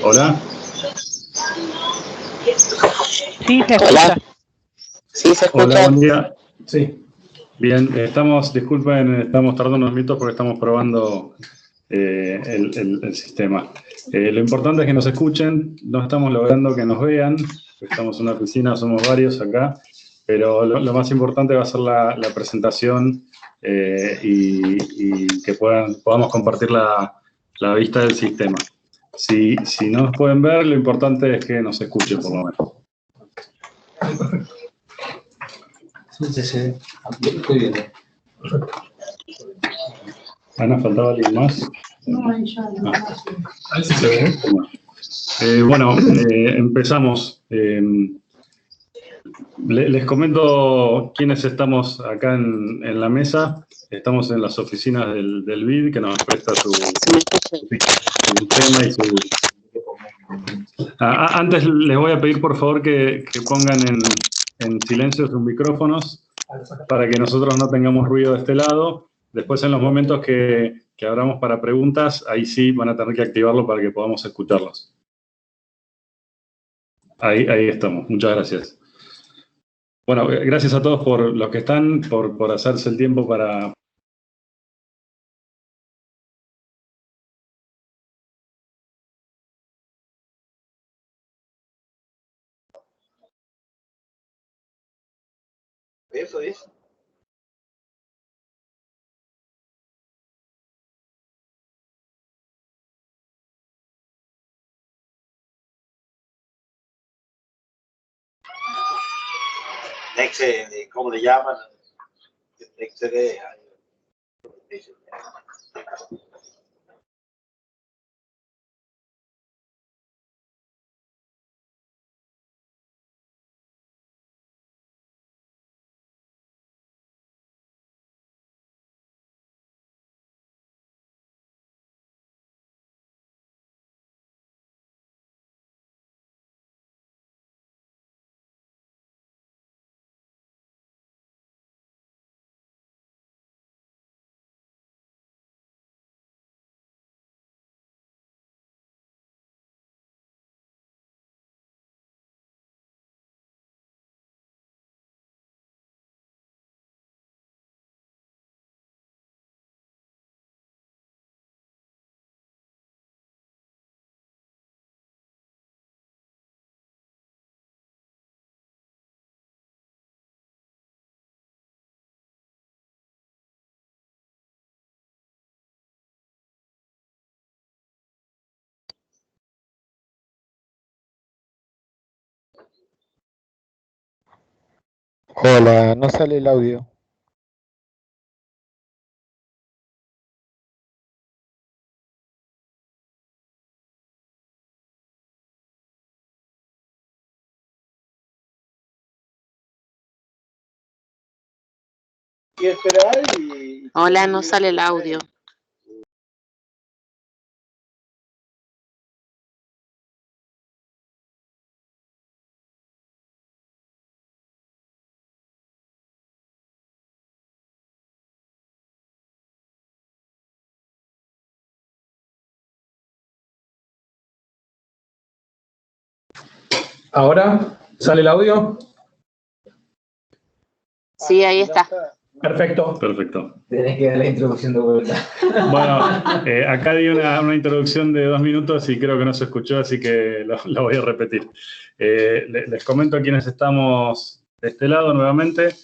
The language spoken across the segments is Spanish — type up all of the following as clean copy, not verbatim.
Hola. Sí, se escucha. Sí, se escucha. Hola, buen día. Sí. Bien, disculpen, estamos tardando unos minutos porque estamos probando el sistema. Lo importante es que nos escuchen, no estamos logrando que nos vean, estamos en una oficina, somos varios acá, pero lo más importante va a ser la presentación y que podamos compartir la vista del sistema. Si no nos pueden ver, lo importante es que nos escuchen por lo menos. Sí. Estoy viendo. Ana, ¿faltaba alguien más? No, ahí ya no. Ahí sí se ve. Bueno, empezamos. Les comento quiénes estamos acá en la mesa. Estamos en las oficinas del BID, que nos presta su tema y su... Antes les voy a pedir, por favor, que pongan en silencio sus micrófonos para que nosotros no tengamos ruido de este lado. Después, en los momentos que abramos para preguntas, ahí sí van a tener que activarlo para que podamos escucharlos. Ahí estamos. Muchas gracias. Bueno, gracias a todos por los que están, por hacerse el tiempo para... Eso es. Nexe, ¿cómo le llaman? Nexe. Hola, no sale el audio. Y esperar y... Hola, no sale el audio. ¿Ahora sale el audio? Sí, ahí está. Perfecto. Perfecto. Tenés que dar la introducción de vuelta. Bueno, acá di una introducción de 2 minutos y creo que no se escuchó, así que lo voy a repetir. Les comento a quienes estamos de este lado nuevamente.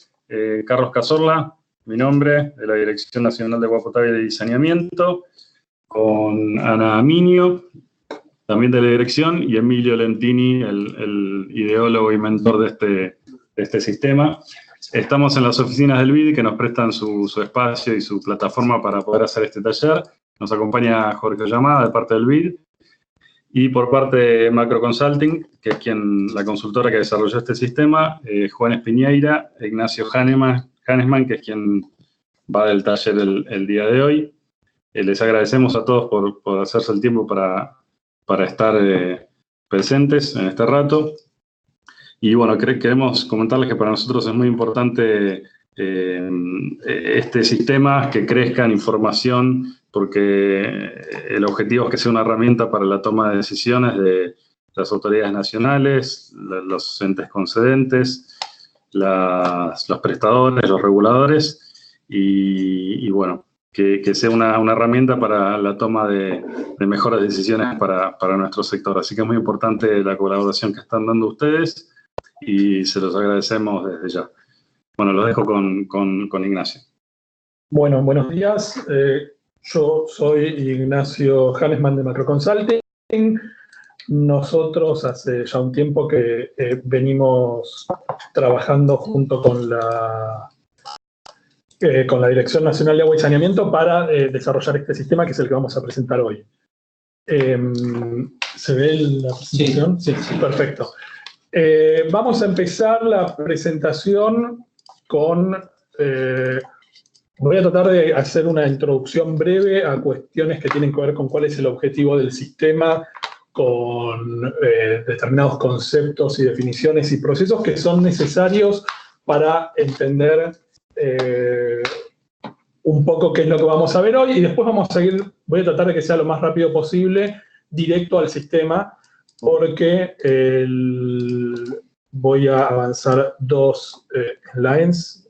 Carlos Cazorla, mi nombre, de la Dirección Nacional de Agua Potable y Saneamiento, con Ana Minio, también de la dirección, y Emilio Lentini, el ideólogo y mentor de este sistema. Estamos en las oficinas del BID, que nos prestan su espacio y su plataforma para poder hacer este taller. Nos acompaña Jorge Llamada, de parte del BID, y por parte de Macro Consulting, que es la consultora que desarrolló este sistema, Juan Espiñeira, Ignacio Hahnemann, que es quien va del taller el día de hoy. Les agradecemos a todos por hacerse el tiempo para estar presentes en este rato. Y bueno, queremos comentarles que para nosotros es muy importante este sistema, que crezca en información porque el objetivo es que sea una herramienta para la toma de decisiones de las autoridades nacionales, los entes concedentes, los prestadores, los reguladores, y bueno, que sea una herramienta para la toma de mejores decisiones para nuestro sector. Así que es muy importante la colaboración que están dando ustedes y se los agradecemos desde ya. Bueno, lo dejo con Ignacio. Bueno, buenos días. Yo soy Ignacio Hannesman de Macroconsulting. Nosotros hace ya un tiempo que venimos trabajando junto con la Dirección Nacional de Agua y Saneamiento para desarrollar este sistema que es el que vamos a presentar hoy. ¿Se ve la presentación? Sí, perfecto. Vamos a empezar la presentación con... voy a tratar de hacer una introducción breve a cuestiones que tienen que ver con cuál es el objetivo del sistema, con determinados conceptos y definiciones y procesos que son necesarios para entender un poco qué es lo que vamos a ver hoy, y después vamos a seguir, voy a tratar de que sea lo más rápido posible, directo al sistema, porque voy a avanzar 2 slides,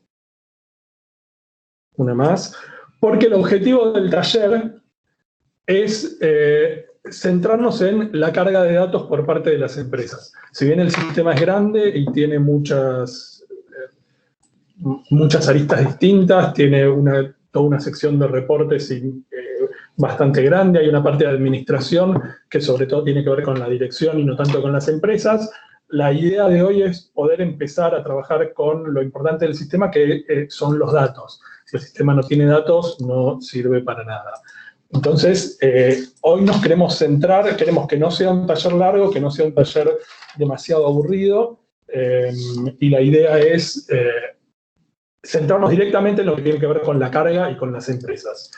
una más, porque el objetivo del taller es centrarnos en la carga de datos por parte de las empresas. Si bien el sistema es grande y tiene muchas aristas distintas, tiene toda una sección de reportes bastante grande, hay una parte de administración que sobre todo tiene que ver con la dirección y no tanto con las empresas. La idea de hoy es poder empezar a trabajar con lo importante del sistema, que son los datos. Si el sistema no tiene datos, no sirve para nada. Entonces, hoy nos queremos centrar, queremos que no sea un taller largo, que no sea un taller demasiado aburrido, y la idea es centrarnos directamente en lo que tiene que ver con la carga y con las empresas.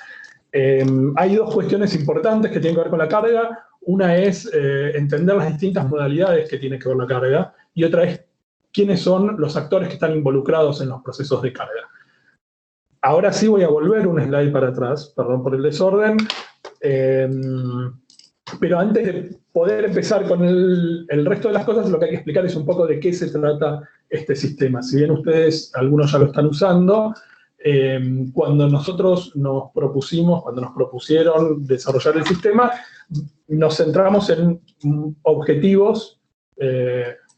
Hay 2 cuestiones importantes que tienen que ver con la carga. Una es entender las distintas modalidades que tiene que ver la carga, y otra es quiénes son los actores que están involucrados en los procesos de carga. Ahora sí voy a volver un slide para atrás, perdón por el desorden, pero antes de poder empezar con el resto de las cosas, lo que hay que explicar es un poco de qué se trata este sistema. Si bien ustedes, algunos ya lo están usando, cuando nosotros nos propusieron desarrollar el sistema, nos centramos en objetivos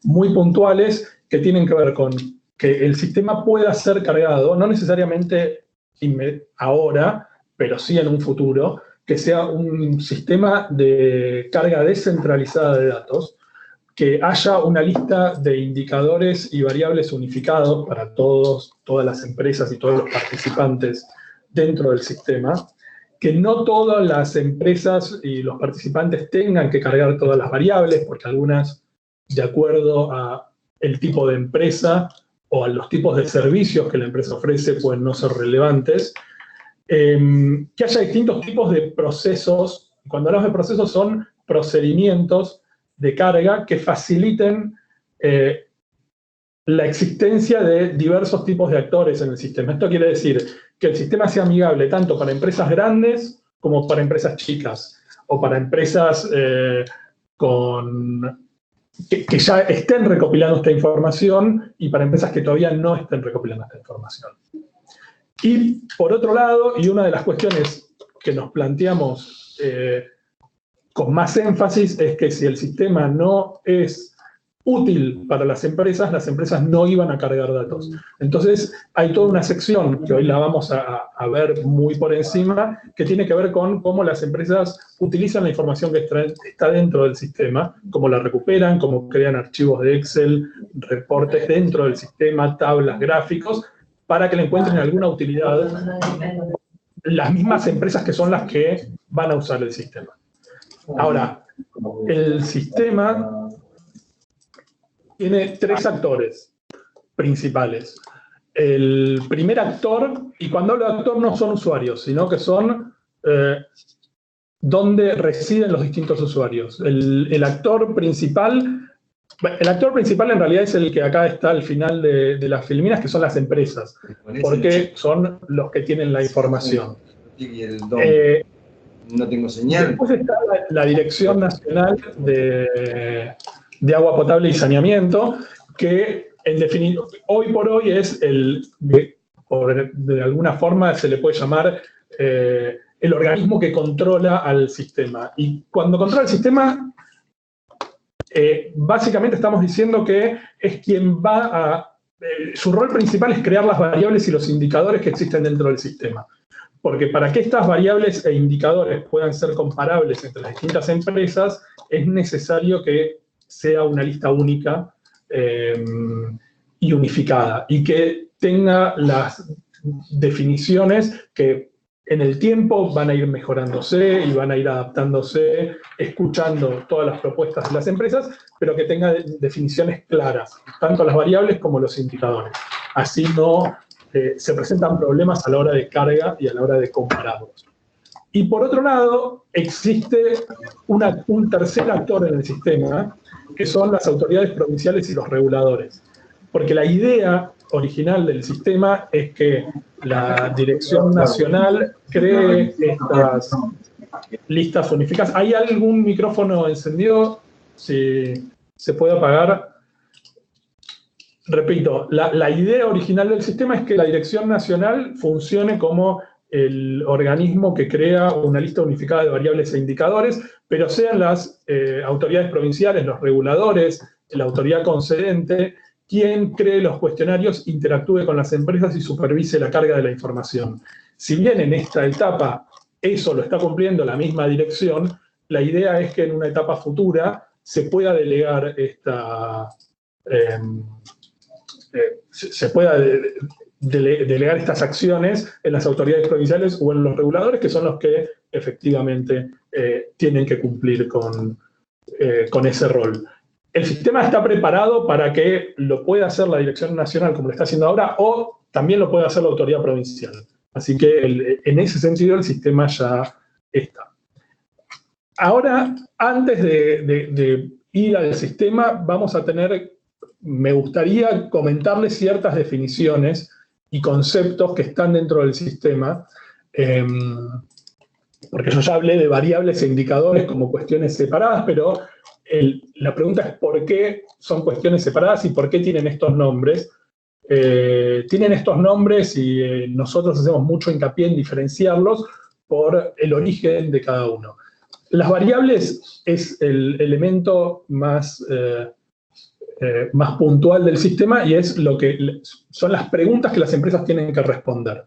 muy puntuales que tienen que ver con que el sistema pueda ser cargado, no necesariamente ahora, pero sí en un futuro, que sea un sistema de carga descentralizada de datos, que haya una lista de indicadores y variables unificados para todas las empresas y todos los participantes dentro del sistema, que no todas las empresas y los participantes tengan que cargar todas las variables, porque algunas, de acuerdo a el tipo de empresa o a los tipos de servicios que la empresa ofrece, pueden no ser relevantes. Que haya distintos tipos de procesos. Cuando hablamos de procesos, son procedimientos de carga que faciliten la existencia de diversos tipos de actores en el sistema. Esto quiere decir que el sistema sea amigable tanto para empresas grandes como para empresas chicas, o para empresas que ya estén recopilando esta información, y para empresas que todavía no estén recopilando esta información. Y por otro lado, y una de las cuestiones que nos planteamos con más énfasis, es que si el sistema no es útil para las empresas no iban a cargar datos. Entonces, hay toda una sección, que hoy la vamos a ver muy por encima, que tiene que ver con cómo las empresas utilizan la información que está dentro del sistema, cómo la recuperan, cómo crean archivos de Excel, reportes dentro del sistema, tablas, gráficos, para que le encuentren alguna utilidad las mismas empresas que son las que van a usar el sistema. Ahora, el sistema tiene 3 actores principales. El primer actor, y cuando hablo de actor no son usuarios, sino que son donde residen los distintos usuarios. El actor principal en realidad es el que acá está al final de las filminas, que son las empresas, porque son los que tienen la información. no tengo señal. Después está la Dirección Nacional de Agua Potable y Saneamiento, que en definitiva, hoy por hoy es de alguna forma se le puede llamar el organismo que controla al sistema. Y cuando controla el sistema, básicamente estamos diciendo que es quien va a... su rol principal es crear las variables y los indicadores que existen dentro del sistema. Porque para que estas variables e indicadores puedan ser comparables entre las distintas empresas, es necesario que sea una lista única y unificada, y que tenga las definiciones que en el tiempo van a ir mejorándose y van a ir adaptándose, escuchando todas las propuestas de las empresas, pero que tenga definiciones claras, tanto las variables como los indicadores. Así no se presentan problemas a la hora de carga y a la hora de compararlos. Y por otro lado, existe un tercer actor en el sistema, que son las autoridades provinciales y los reguladores. Porque la idea original del sistema es que la Dirección Nacional cree estas listas unificadas. ¿Hay algún micrófono encendido? Si se puede apagar. Repito, la idea original del sistema es que la Dirección Nacional funcione como el organismo que crea una lista unificada de variables e indicadores, pero sean las autoridades provinciales, los reguladores, la autoridad concedente, quien cree los cuestionarios, interactúe con las empresas y supervise la carga de la información. Si bien en esta etapa eso lo está cumpliendo la misma dirección, la idea es que en una etapa futura se pueda delegar delegar estas acciones en las autoridades provinciales o en los reguladores, que son los que efectivamente tienen que cumplir con ese rol. El sistema está preparado para que lo pueda hacer la Dirección Nacional, como lo está haciendo ahora, o también lo puede hacer la autoridad provincial. Así que en ese sentido el sistema ya está. Ahora, antes de ir al sistema, me gustaría comentarles ciertas definiciones y conceptos que están dentro del sistema, porque yo ya hablé de variables e indicadores como cuestiones separadas, pero la pregunta es por qué son cuestiones separadas y por qué tienen estos nombres. Tienen estos nombres y nosotros hacemos mucho hincapié en diferenciarlos por el origen de cada uno. Las variables es el elemento más puntual del sistema y es son las preguntas que las empresas tienen que responder.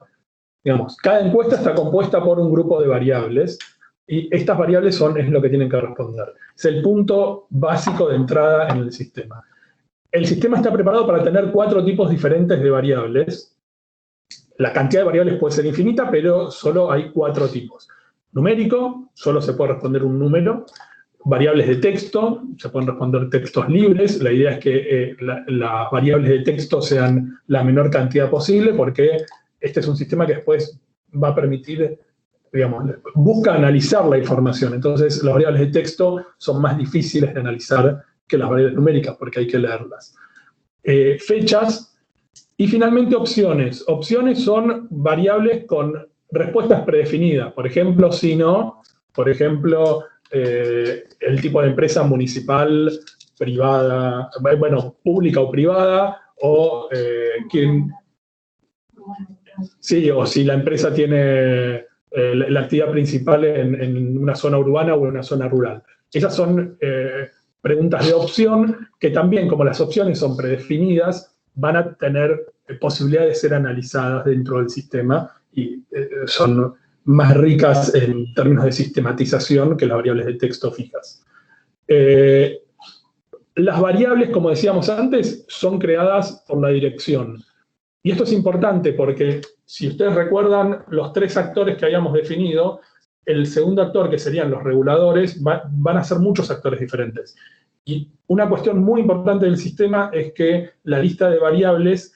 Digamos, cada encuesta está compuesta por un grupo de variables y estas variables es lo que tienen que responder. Es el punto básico de entrada en el sistema. El sistema está preparado para tener 4 tipos diferentes de variables. La cantidad de variables puede ser infinita, pero solo hay 4 tipos. Numérico, solo se puede responder un número. Variables de texto, se pueden responder textos libres. La idea es que las variables de texto sean la menor cantidad posible, porque este es un sistema que después va a permitir, digamos, busca analizar la información. Entonces, las variables de texto son más difíciles de analizar que las variables numéricas, porque hay que leerlas. Fechas y finalmente opciones. Opciones son variables con respuestas predefinidas. Por ejemplo, si no, por ejemplo, el tipo de empresa municipal, privada, bueno, pública o privada, o o si la empresa tiene la actividad principal en una zona urbana o en una zona rural. Esas son preguntas de opción que también, como las opciones son predefinidas, van a tener posibilidad de ser analizadas dentro del sistema y son más ricas en términos de sistematización que las variables de texto fijas. Las variables, como decíamos antes, son creadas por la dirección. Y esto es importante porque, si ustedes recuerdan, los 3 actores que habíamos definido, el segundo actor, que serían los reguladores, van a ser muchos actores diferentes. Y una cuestión muy importante del sistema es que la lista de variables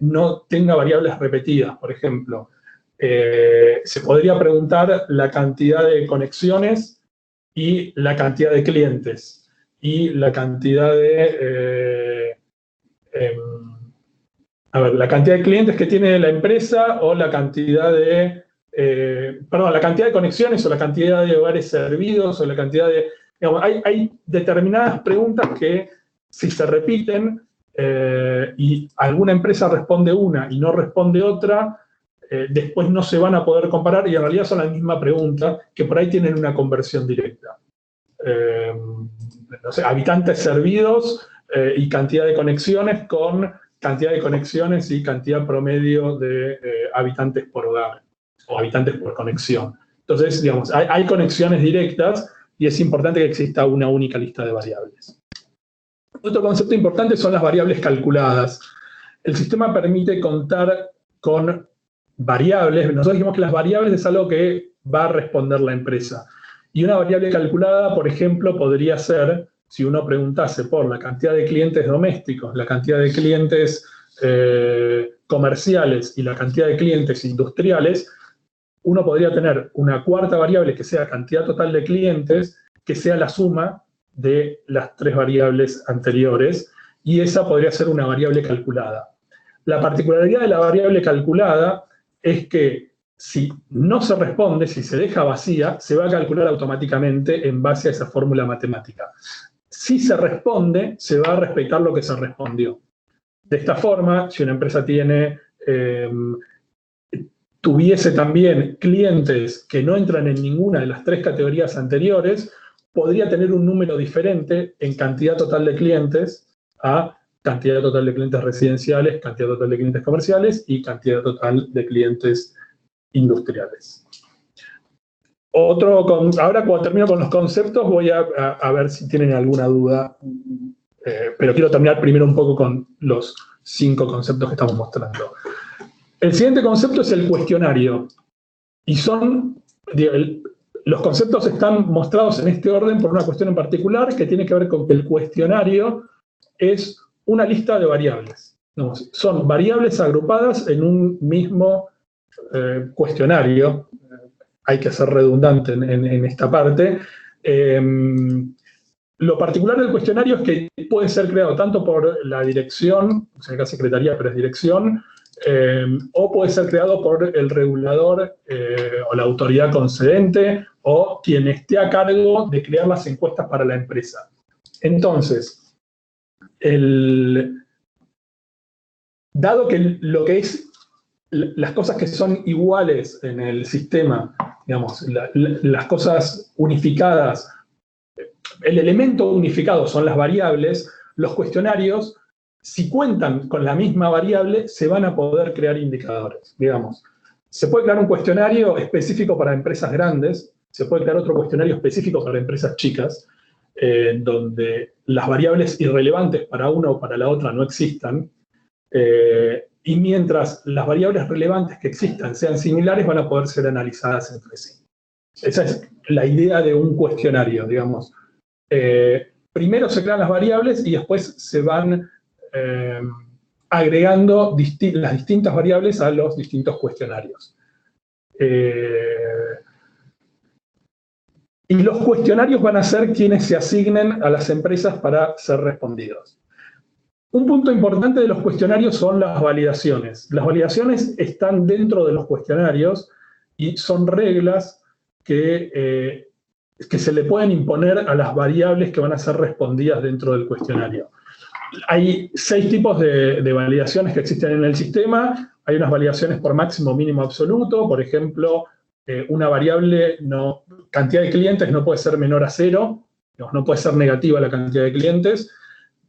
no tenga variables repetidas. Por ejemplo, se podría preguntar la cantidad de conexiones y la cantidad de clientes y la cantidad de la cantidad de clientes que tiene la empresa o la cantidad de perdón, la cantidad de conexiones o la cantidad de hogares servidos o la cantidad de... Digamos, hay determinadas preguntas que si se repiten y alguna empresa responde una y no responde otra, después no se van a poder comparar y en realidad son la misma pregunta que por ahí tienen una conversión directa. No sé, habitantes servidos y cantidad de conexiones con cantidad de conexiones y cantidad promedio de habitantes por hogar o habitantes por conexión. Entonces, digamos, hay conexiones directas y es importante que exista una única lista de variables. Otro concepto importante son las variables calculadas. El sistema permite contar con variables. Nosotros dijimos que las variables es algo que va a responder la empresa. Y una variable calculada, por ejemplo, podría ser, si uno preguntase por la cantidad de clientes domésticos, la cantidad de clientes comerciales y la cantidad de clientes industriales, uno podría tener una cuarta variable que sea cantidad total de clientes, que sea la suma de las tres variables anteriores, y esa podría ser una variable calculada. La particularidad de la variable calculada es que si no se responde, si se deja vacía, se va a calcular automáticamente en base a esa fórmula matemática. Si se responde, se va a respetar lo que se respondió. De esta forma, si una empresa tuviese también clientes que no entran en ninguna de las tres categorías anteriores, podría tener un número diferente en cantidad total de clientes a cantidad total de clientes residenciales, cantidad total de clientes comerciales y cantidad total de clientes industriales. Ahora cuando termino con los conceptos voy a ver si tienen alguna duda, pero quiero terminar primero un poco con los 5 conceptos que estamos mostrando. El siguiente concepto es el cuestionario. Y los conceptos están mostrados en este orden por una cuestión en particular que tiene que ver con que el cuestionario es una lista de variables. Son variables agrupadas en un mismo cuestionario. Hay que ser redundante en esta parte. Lo particular del cuestionario es que puede ser creado tanto por la dirección, o sea, acá secretaría, pero es dirección, o puede ser creado por el regulador o la autoridad concedente o quien esté a cargo de crear las encuestas para la empresa. Entonces, dado que lo que es las cosas que son iguales en el sistema, digamos, las cosas unificadas, el elemento unificado son las variables, los cuestionarios, si cuentan con la misma variable, se van a poder crear indicadores. Digamos, se puede crear un cuestionario específico para empresas grandes, se puede crear otro cuestionario específico para empresas chicas, donde las variables irrelevantes para una o para la otra no existan, y mientras las variables relevantes que existan sean similares, van a poder ser analizadas entre sí. Esa es la idea de un cuestionario, digamos. Primero se crean las variables y después se van agregando las distintas variables a los distintos cuestionarios. Y los cuestionarios van a ser quienes se asignen a las empresas para ser respondidos. Un punto importante de los cuestionarios son las validaciones. Las validaciones están dentro de los cuestionarios y son reglas que se le pueden imponer a las variables que van a ser respondidas dentro del cuestionario. Hay 6 tipos de validaciones que existen en el sistema. Hay unas validaciones por máximo, mínimo, absoluto. Por ejemplo, una variable, cantidad de clientes no puede ser menor a 0. No puede ser negativa la cantidad de clientes.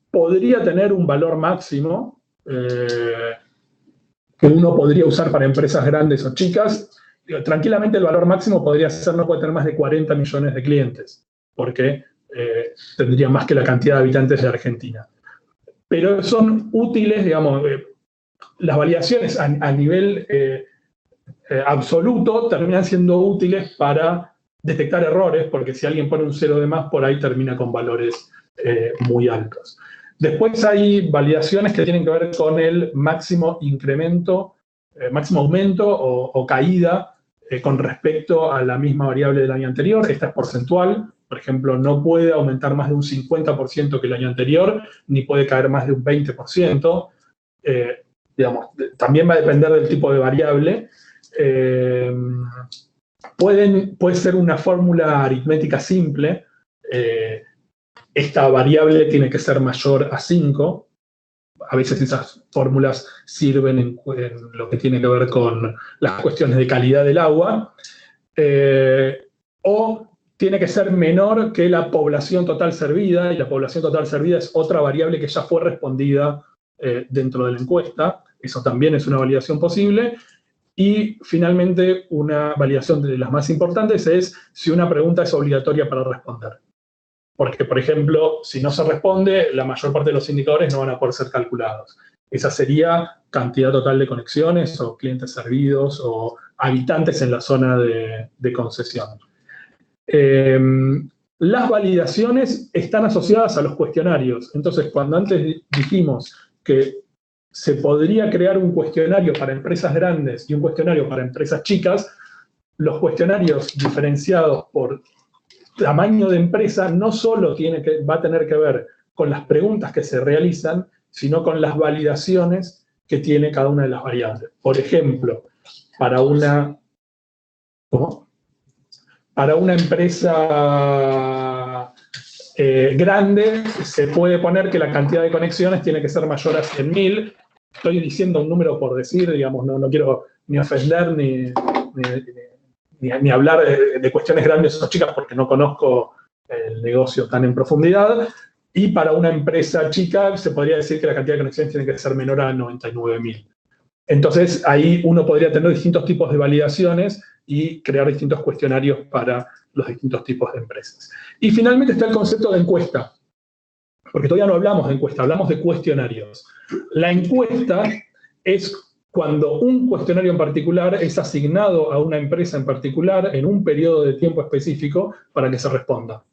Podría tener un valor máximo que uno podría usar para empresas grandes o chicas. Tranquilamente el valor máximo podría ser, no puede tener más de 40 millones de clientes, porque tendría más que la cantidad de habitantes de Argentina. Pero son útiles, digamos, las validaciones a nivel absoluto terminan siendo útiles para detectar errores, porque si alguien pone un 0 de más, por ahí termina con valores muy altos. Después hay validaciones que tienen que ver con el máximo incremento, máximo aumento o caída con respecto a la misma variable del año anterior. Esta es porcentual. Por ejemplo, no puede aumentar más de un 50% que el año anterior, ni puede caer más de un 20%. Digamos, también va a depender del tipo de variable. puede ser una fórmula aritmética simple. Esta variable tiene que ser mayor a 5. A veces esas fórmulas sirven en lo que tiene que ver con las cuestiones de calidad del agua. O tiene que ser menor que la población total servida, y la población total servida es otra variable que ya fue respondida dentro de la encuesta. Eso también es una validación posible. Y finalmente, una validación de las más importantes es si una pregunta es obligatoria para responder. Porque, por ejemplo, si no se responde, la mayor parte de los indicadores no van a poder ser calculados. Esa sería cantidad total de conexiones, o clientes servidos, o habitantes en la zona de concesión. Las validaciones están asociadas a los cuestionarios. Entonces, cuando antes dijimos que se podría crear un cuestionario para empresas grandes y un cuestionario para empresas chicas, los cuestionarios diferenciados por tamaño de empresa no solo va a tener que ver con las preguntas que se realizan, sino con las validaciones que tiene cada una de las variables. Por ejemplo, para una empresa grande, se puede poner que la cantidad de conexiones tiene que ser mayor a 100.000. Estoy diciendo un número por decir, digamos, no quiero ni ofender ni hablar de cuestiones grandes o chicas porque no conozco el negocio tan en profundidad. Y para una empresa chica se podría decir que la cantidad de conexiones tiene que ser menor a 99.000. Entonces, ahí uno podría tener distintos tipos de validaciones y crear distintos cuestionarios para los distintos tipos de empresas. Y finalmente está el concepto de encuesta, porque todavía no hablamos de encuesta, hablamos de cuestionarios. La encuesta es cuando un cuestionario en particular es asignado a una empresa en particular en un periodo de tiempo específico para que se responda.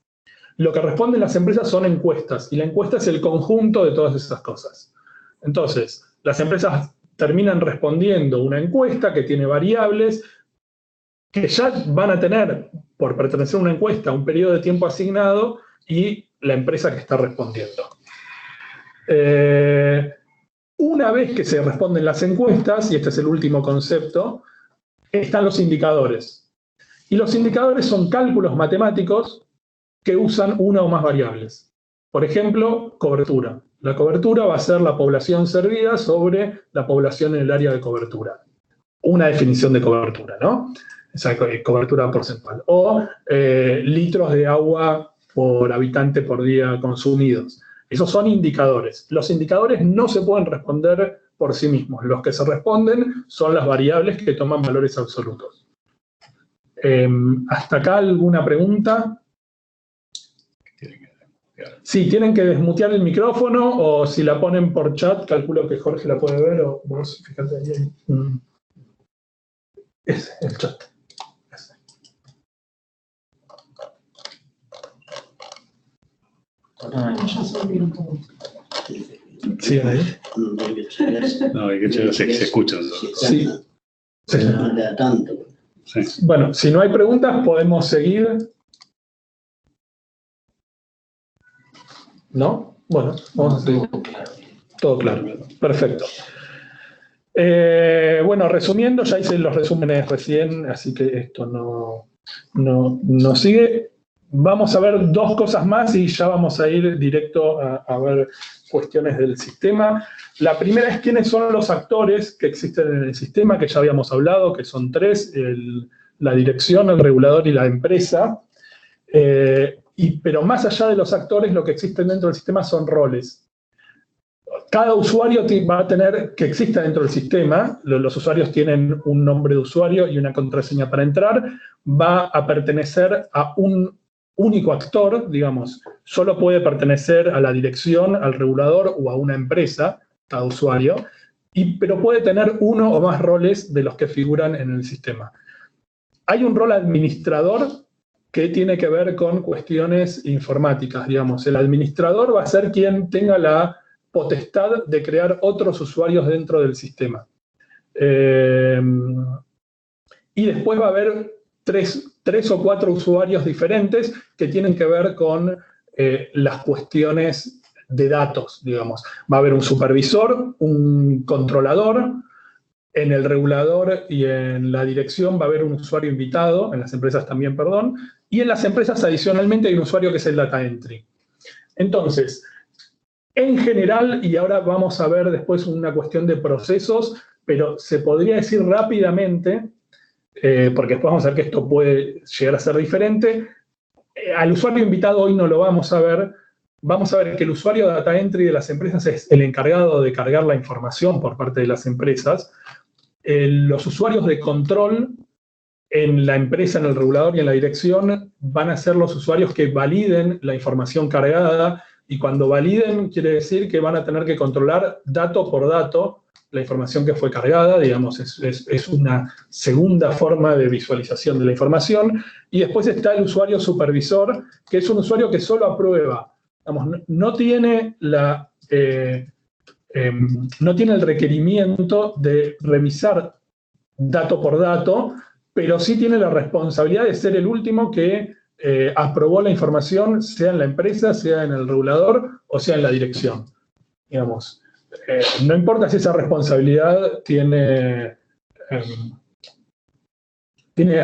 Lo que responden las empresas son encuestas, y la encuesta es el conjunto de todas esas cosas. Entonces, las empresas terminan respondiendo una encuesta que tiene variables que ya van a tener, por pertenecer a una encuesta, un periodo de tiempo asignado y la empresa que está respondiendo. Una vez que se responden las encuestas, y este es el último concepto, están los indicadores. Y los indicadores son cálculos matemáticos que usan una o más variables. Por ejemplo, cobertura. La cobertura va a ser la población servida sobre la población en el área de cobertura. Una definición de cobertura, ¿no? Esa cobertura porcentual. O litros de agua por habitante por día consumidos. Esos son indicadores. Los indicadores no se pueden responder por sí mismos. Los que se responden son las variables que toman valores absolutos. ¿Hasta acá alguna pregunta? Sí, tienen que desmutear el micrófono, o si la ponen por chat, calculo que Jorge la puede ver, o vos, fíjate ahí. Ese es el chat. ¿Sí, ahí? No, hay que echar, se escuchan. Sí. Sí. No da tanto. Sí. Bueno, si no hay preguntas, podemos seguir. ¿No? Bueno, vamos a seguir. Todo claro. Perfecto. Bueno, resumiendo, ya hice los resúmenes recién, así que esto no sigue. Vamos a ver dos cosas más y ya vamos a ir directo a ver cuestiones del sistema. La primera es quiénes son los actores que existen en el sistema, que ya habíamos hablado, que son tres: la dirección, el regulador y la empresa. Pero más allá de los actores, lo que existen dentro del sistema son roles. Cada usuario va a tener que exista dentro del sistema. Los usuarios tienen un nombre de usuario y una contraseña para entrar. Va a pertenecer a un único actor, digamos. Solo puede pertenecer a la dirección, al regulador o a una empresa, cada usuario. Pero puede tener uno o más roles de los que figuran en el sistema. Hay un rol administrador que tiene que ver con cuestiones informáticas, digamos. El administrador va a ser quien tenga la potestad de crear otros usuarios dentro del sistema. Y después va a haber tres o cuatro usuarios diferentes que tienen que ver con las cuestiones de datos, digamos. Va a haber un supervisor, un controlador, en el regulador y en la dirección va a haber un usuario invitado, en las empresas también, perdón, y en las empresas adicionalmente hay un usuario que es el data entry. Entonces, en general, y ahora vamos a ver después una cuestión de procesos, pero se podría decir rápidamente, porque después vamos a ver que esto puede llegar a ser diferente, al usuario invitado hoy no lo vamos a ver. Vamos a ver que el usuario data entry de las empresas es el encargado de cargar la información por parte de las empresas. Los usuarios de control en la empresa, en el regulador y en la dirección van a ser los usuarios que validen la información cargada, y cuando validen quiere decir que van a tener que controlar dato por dato la información que fue cargada, digamos, es una segunda forma de visualización de la información. Y después está el usuario supervisor, que es un usuario que solo aprueba, digamos, no tiene no tiene el requerimiento de revisar dato por dato, pero sí tiene la responsabilidad de ser el último que aprobó la información, sea en la empresa, sea en el regulador o sea en la dirección. Digamos, no importa si esa responsabilidad tiene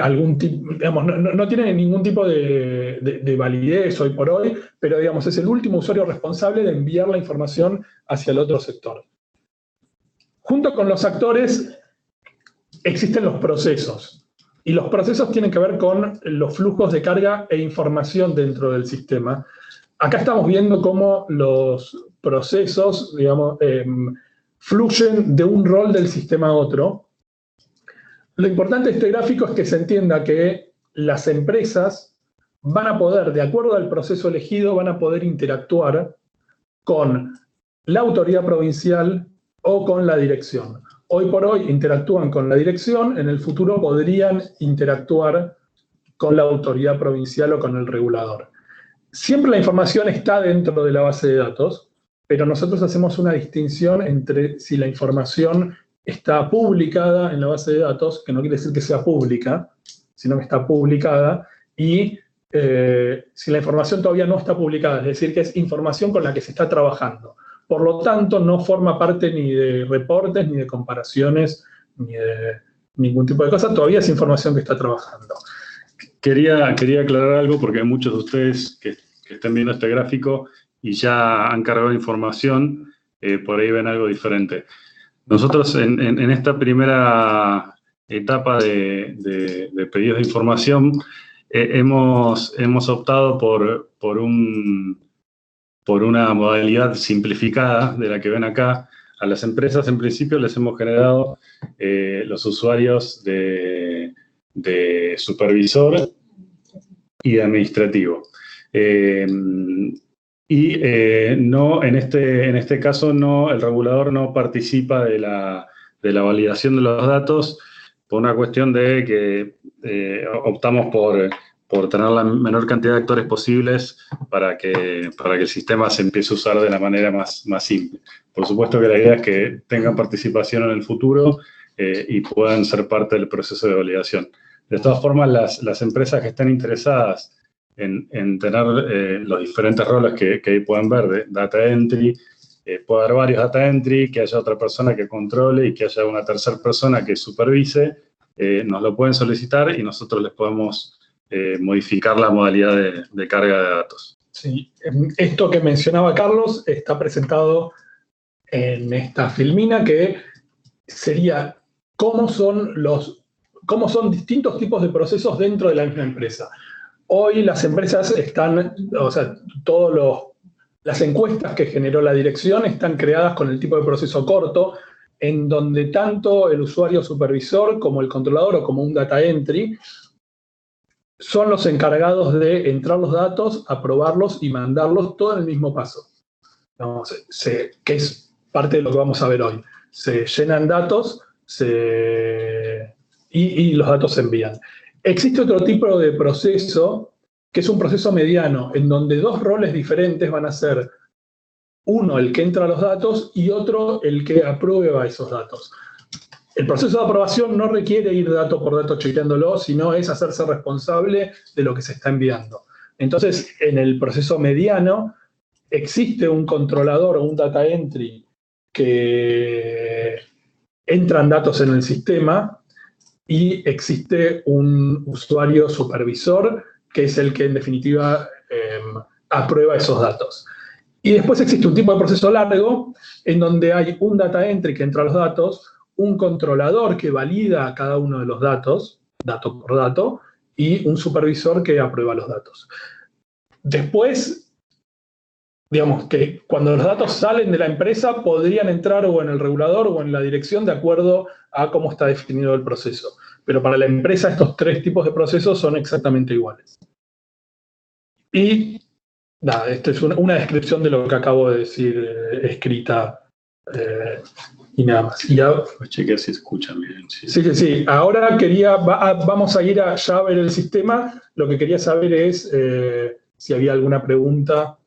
algún tipo, digamos, no tiene ningún tipo de validez hoy por hoy, pero digamos, es el último usuario responsable de enviar la información hacia el otro sector. Junto con los actores existen los procesos. Y los procesos tienen que ver con los flujos de carga e información dentro del sistema. Acá estamos viendo cómo los procesos, digamos, fluyen de un rol del sistema a otro. Lo importante de este gráfico es que se entienda que las empresas van a poder, de acuerdo al proceso elegido, van a poder interactuar con la autoridad provincial o con la dirección. Hoy por hoy interactúan con la dirección, en el futuro podrían interactuar con la autoridad provincial o con el regulador. Siempre la información está dentro de la base de datos, pero nosotros hacemos una distinción entre si la información está publicada en la base de datos, que no quiere decir que sea pública, sino que está publicada, y si la información todavía no está publicada, es decir, que es información con la que se está trabajando. Por lo tanto, no forma parte ni de reportes, ni de comparaciones, ni de ningún tipo de cosa. Todavía es información que está trabajando. Quería aclarar algo porque hay muchos de ustedes que estén viendo este gráfico y ya han cargado información, por ahí ven algo diferente. Nosotros en esta primera etapa de pedidos de información hemos optado por una modalidad simplificada de la que ven acá. A las empresas, en principio, les hemos generado los usuarios de supervisor y de administrativo. No, en este caso, el regulador no participa de la validación de los datos por una cuestión de que optamos por tener la menor cantidad de actores posibles para que el sistema se empiece a usar de la manera más simple. Por supuesto que la idea es que tengan participación en el futuro y puedan ser parte del proceso de validación. De todas formas, las empresas que están interesadas en tener los diferentes roles que ahí pueden ver de data entry, puede haber varios data entry, que haya otra persona que controle y que haya una tercera persona que supervise, nos lo pueden solicitar y nosotros les podemos modificar la modalidad de carga de datos. Sí, esto que mencionaba Carlos está presentado en esta filmina, que sería cómo son distintos tipos de procesos dentro de la misma empresa. Hoy las empresas están, o sea, las encuestas que generó la dirección están creadas con el tipo de proceso corto, en donde tanto el usuario supervisor como el controlador o como un data entry son los encargados de entrar los datos, aprobarlos y mandarlos todo en el mismo paso. Que es parte de lo que vamos a ver hoy. Se llenan datos y los datos se envían. Existe otro tipo de proceso, que es un proceso mediano, en donde dos roles diferentes van a ser uno el que entra los datos y otro el que aprueba esos datos. El proceso de aprobación no requiere ir dato por dato chequeándolo, sino es hacerse responsable de lo que se está enviando. Entonces, en el proceso mediano, existe un controlador o un data entry que entran datos en el sistema y existe un usuario supervisor que es el que en definitiva aprueba esos datos. Y después existe un tipo de proceso largo en donde hay un data entry que entra a los datos, un controlador que valida cada uno de los datos, dato por dato, y un supervisor que aprueba los datos. Después, digamos que cuando los datos salen de la empresa podrían entrar o en el regulador o en la dirección de acuerdo a cómo está definido el proceso. Pero para la empresa estos tres tipos de procesos son exactamente iguales. Y nada, esto es una descripción de lo que acabo de decir escrita y nada más. Y ya, chequear si escuchan bien. Sí. Ahora vamos a ir a ya ver el sistema. Lo que quería saber es si había alguna pregunta.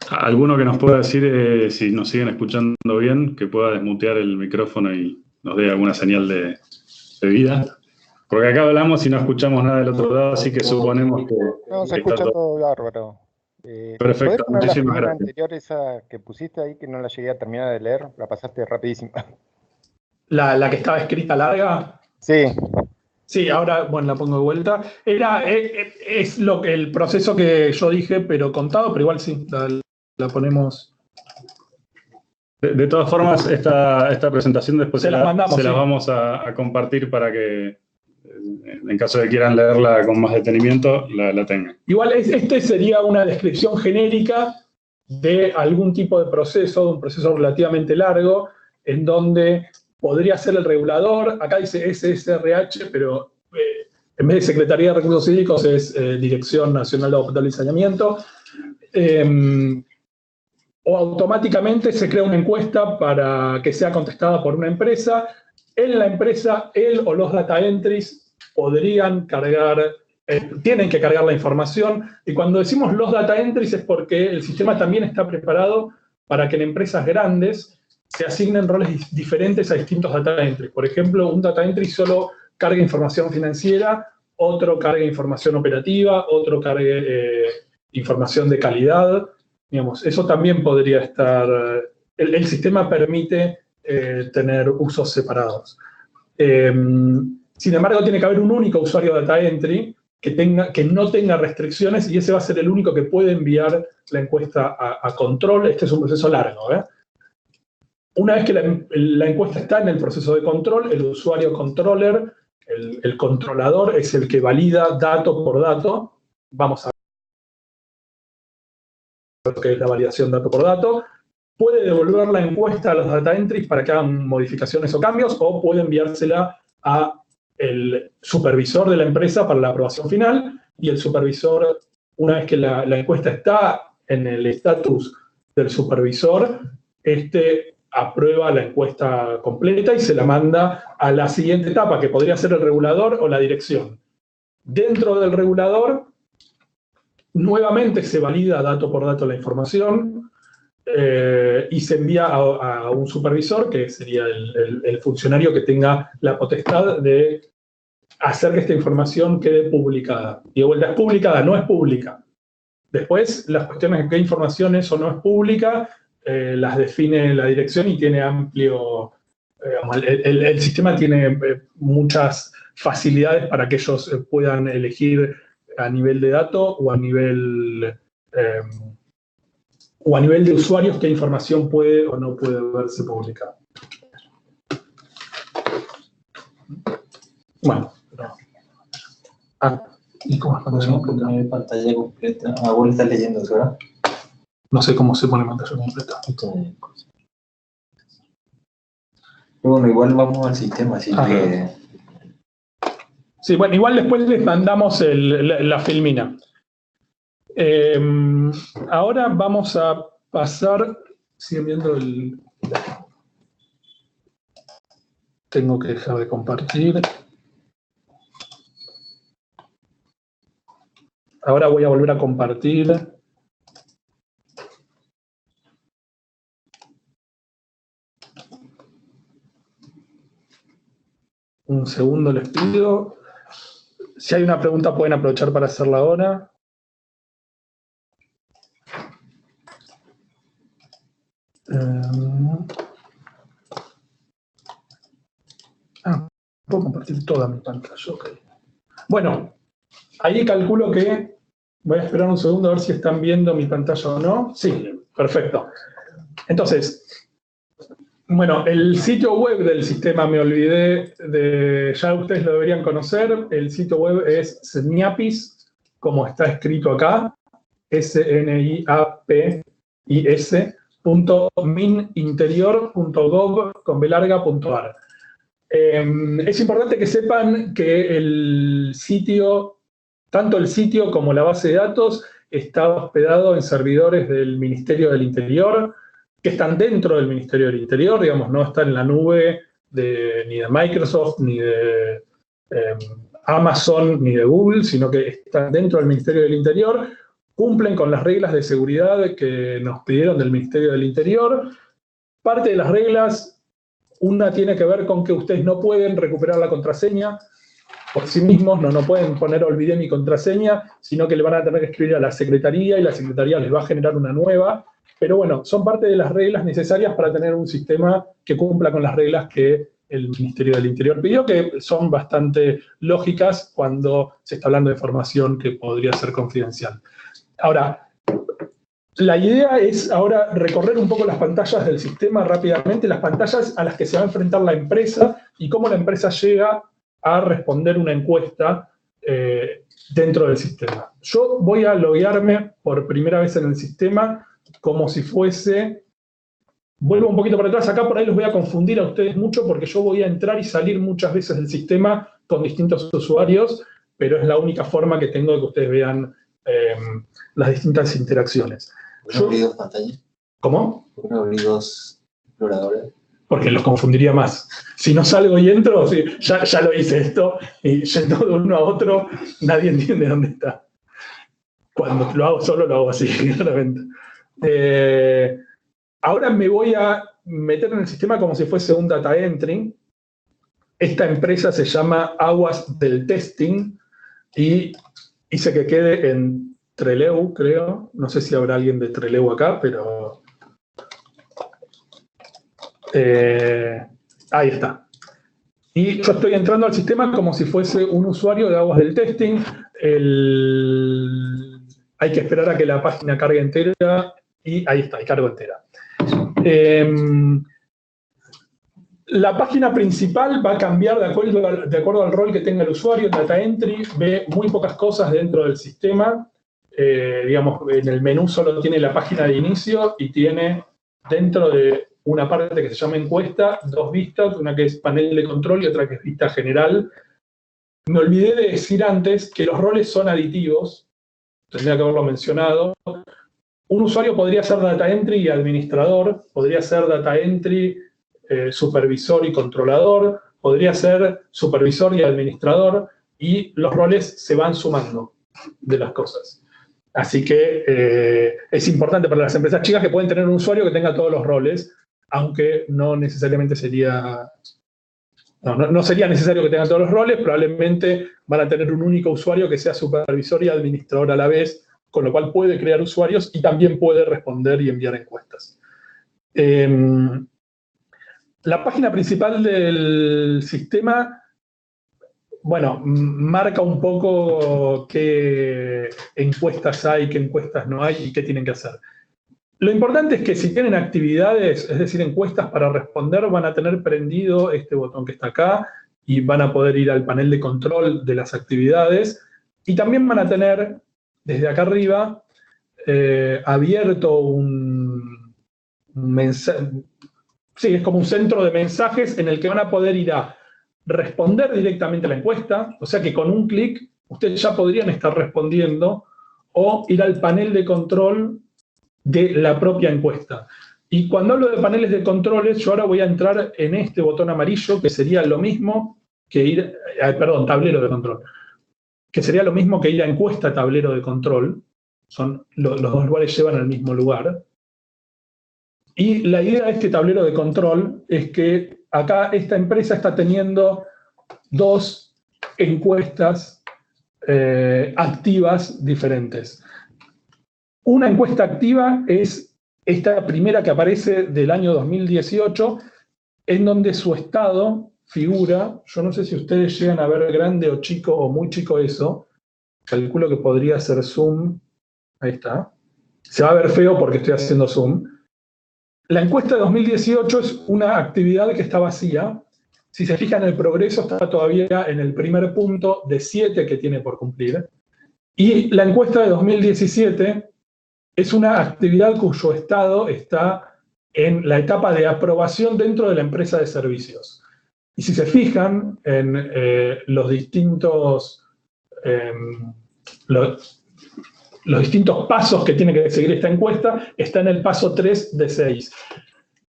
Alguno que nos pueda decir si nos siguen escuchando bien, que pueda desmutear el micrófono y nos dé alguna señal de vida. Porque acá hablamos y no escuchamos nada del otro lado, así que suponemos que... No, se escucha todo bárbaro. Perfecto, muchísimas la gracias. anterior, esa que pusiste ahí, que no la llegué a terminar de leer, la pasaste rapidísimo. ¿La que estaba escrita larga? Sí. Sí, ahora, bueno, la pongo de vuelta. Es el proceso que yo dije, pero contado, pero igual sí, la ponemos. De todas formas, esta presentación después se la vamos a compartir para que, en caso de que quieran leerla con más detenimiento, la tengan. Igual, este sería una descripción genérica de algún tipo de proceso, de un proceso relativamente largo, en donde podría ser el regulador, acá dice SSRH, pero en vez de Secretaría de Recursos Hídricos es Dirección Nacional de Agua Potable y Saneamiento, o automáticamente se crea una encuesta para que sea contestada por una empresa. En la empresa, él o los data entries podrían tienen que cargar la información, y cuando decimos los data entries es porque el sistema también está preparado para que en empresas grandes se asignen roles diferentes a distintos data entries. Por ejemplo, un data entry solo carga información financiera, otro carga información operativa, otro cargue información de calidad. Digamos, eso también podría estar... El sistema permite tener usos separados. Sin embargo, tiene que haber un único usuario data entry que no tenga restricciones, y ese va a ser el único que puede enviar la encuesta a control. Este es un proceso largo, ¿eh? Una vez que la encuesta está en el proceso de control, el usuario controller, el controlador, es el que valida dato por dato. Vamos a ver lo que es la validación dato por dato. Puede devolver la encuesta a los data entries para que hagan modificaciones o cambios, o puede enviársela al supervisor de la empresa para la aprobación final, y el supervisor, una vez que la encuesta está en el estatus del supervisor, aprueba la encuesta completa y se la manda a la siguiente etapa, que podría ser el regulador o la dirección. Dentro del regulador, nuevamente se valida dato por dato la información y se envía a un supervisor, que sería el funcionario que tenga la potestad de hacer que esta información quede publicada. Y de vuelta, ¿es publicada? No es pública. Después, las cuestiones de qué información es o no es pública, las define la dirección y tiene amplio... el sistema tiene muchas facilidades para que ellos puedan elegir a nivel de dato o a nivel de usuarios qué información puede o no puede verse publicada. Bueno, ¿y cómo es pantalla completa? Pantalla completa. Vos le estás leyendo, ¿verdad? No sé cómo se pone pantalla completa. Bueno, igual vamos al sistema, así que... Sí, bueno, igual después les mandamos la filmina. Ahora vamos a pasar... Siguen viendo el... Tengo que dejar de compartir. Ahora voy a volver a compartir. Un segundo les pido. Si hay una pregunta pueden aprovechar para hacerla ahora. Puedo compartir toda mi pantalla, ok. Bueno, ahí calculo que, voy a esperar un segundo a ver si están viendo mi pantalla o no. Sí, perfecto. Entonces, bueno, el sitio web del sistema me olvidé de, ya ustedes lo deberían conocer, el sitio web es SNIAPIS, como está escrito acá, SNIAPIS.mininterior.gov.ar. Es importante que sepan que el sitio, tanto el sitio como la base de datos, está hospedado en servidores del Ministerio del Interior, que están dentro del Ministerio del Interior, digamos, no está en la nube ni de Microsoft, ni de Amazon, ni de Google, sino que están dentro del Ministerio del Interior, cumplen con las reglas de seguridad que nos pidieron del Ministerio del Interior. Parte de las reglas, una tiene que ver con que ustedes no pueden recuperar la contraseña por sí mismos, no pueden poner olvidé mi contraseña, sino que le van a tener que escribir a la Secretaría y la Secretaría les va a generar una nueva. Pero bueno, son parte de las reglas necesarias para tener un sistema que cumpla con las reglas que el Ministerio del Interior pidió, que son bastante lógicas cuando se está hablando de información que podría ser confidencial. Ahora, la idea es ahora recorrer un poco las pantallas del sistema rápidamente, las pantallas a las que se va a enfrentar la empresa y cómo la empresa llega a responder una encuesta dentro del sistema. Yo voy a loguearme por primera vez en el sistema como si fuese... Vuelvo un poquito para atrás, acá por ahí los voy a confundir a ustedes mucho porque yo voy a entrar y salir muchas veces del sistema con distintos usuarios, pero es la única forma que tengo de que ustedes vean las distintas interacciones. ¿Por qué no abrí dos pantallas? ¿Cómo? ¿Por qué no abrí dos exploradores? Porque los confundiría más. Si no salgo y entro, sí, ya lo hice esto, y yendo de uno a otro, nadie entiende dónde está. Cuando lo hago solo, lo hago así, claramente. Ahora me voy a meter en el sistema como si fuese un data entry. Esta empresa se llama Aguas del Testing y hice que quede en Trelew, creo. No sé si habrá alguien de Trelew acá, pero... ahí está. Y yo estoy entrando al sistema como si fuese un usuario de Aguas del Testing. Hay que esperar a que la página cargue entera y ahí está, y cargo entera. La página principal va a cambiar de acuerdo al rol que tenga el usuario. Data Entry ve muy pocas cosas dentro del sistema. Digamos, en el menú solo tiene la página de inicio y tiene dentro de una parte que se llama encuesta, dos vistas, una que es panel de control y otra que es vista general. Me olvidé de decir antes que los roles son aditivos, tendría que haberlo mencionado. Un usuario podría ser data entry y administrador, podría ser data entry, supervisor y controlador, podría ser supervisor y administrador, y los roles se van sumando de las cosas. Así que es importante para las empresas chicas que pueden tener un usuario que tenga todos los roles, aunque no necesariamente sería... No sería necesario que tengan todos los roles, probablemente van a tener un único usuario que sea supervisor y administrador a la vez, con lo cual puede crear usuarios y también puede responder y enviar encuestas. La página principal del sistema, bueno, marca un poco qué encuestas hay, qué encuestas no hay y qué tienen que hacer. Lo importante es que si tienen actividades, es decir, encuestas para responder, van a tener prendido este botón que está acá y van a poder ir al panel de control de las actividades y también van a tener, desde acá arriba, abierto un mensaje. Sí, es como un centro de mensajes en el que van a poder ir a responder directamente a la encuesta, o sea que con un clic ustedes ya podrían estar respondiendo, o ir al panel de control de la propia encuesta. Y cuando hablo de paneles de controles, yo ahora voy a entrar en este botón amarillo, que sería lo mismo que ir, tablero de control, que sería lo mismo que ir a encuesta tablero de control. Son los dos lugares llevan al mismo lugar. Y la idea de este tablero de control es que acá esta empresa está teniendo dos encuestas activas diferentes. Una encuesta activa es esta primera que aparece del año 2018, en donde su estado figura, yo no sé si ustedes llegan a ver grande o chico o muy chico eso, calculo que podría ser zoom, ahí está, se va a ver feo porque estoy haciendo zoom. La encuesta de 2018 es una actividad que está vacía. Si se fijan, el progreso está todavía en el primer punto de 7 que tiene por cumplir. Y la encuesta de 2017 es una actividad cuyo estado está en la etapa de aprobación dentro de la empresa de servicios. Y si se fijan en los distintos pasos que tiene que seguir esta encuesta, está en el paso 3 de 6.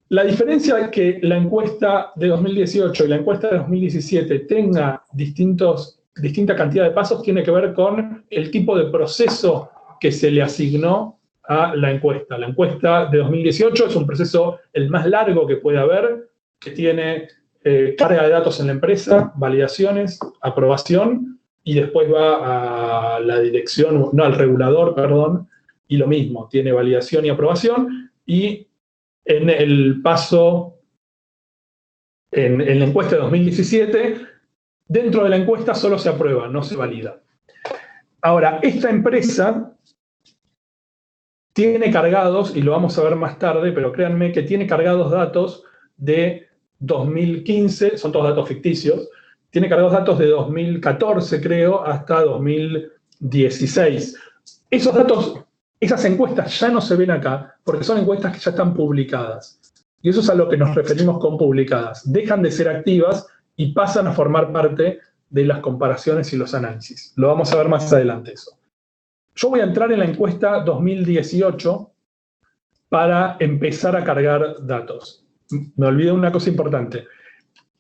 La diferencia es que la encuesta de 2018 y la encuesta de 2017 tenga distinta cantidad de pasos tiene que ver con el tipo de proceso que se le asignó a la encuesta. La encuesta de 2018 es un proceso el más largo que puede haber, que tiene carga de datos en la empresa, validaciones, aprobación, y después va a la dirección, no, al regulador, perdón, y lo mismo, tiene validación y aprobación, y en el paso, en la encuesta de 2017, dentro de la encuesta solo se aprueba, no se valida. Ahora, esta empresa tiene cargados, y lo vamos a ver más tarde, pero créanme que tiene cargados datos de 2015, son todos datos ficticios, tiene cargados datos de 2014, creo, hasta 2016. Esos datos, esas encuestas ya no se ven acá, porque son encuestas que ya están publicadas. Y eso es a lo que nos referimos con publicadas. Dejan de ser activas y pasan a formar parte de las comparaciones y los análisis. Lo vamos a ver más adelante eso. Yo voy a entrar en la encuesta 2018 para empezar a cargar datos. Me olvidé una cosa importante.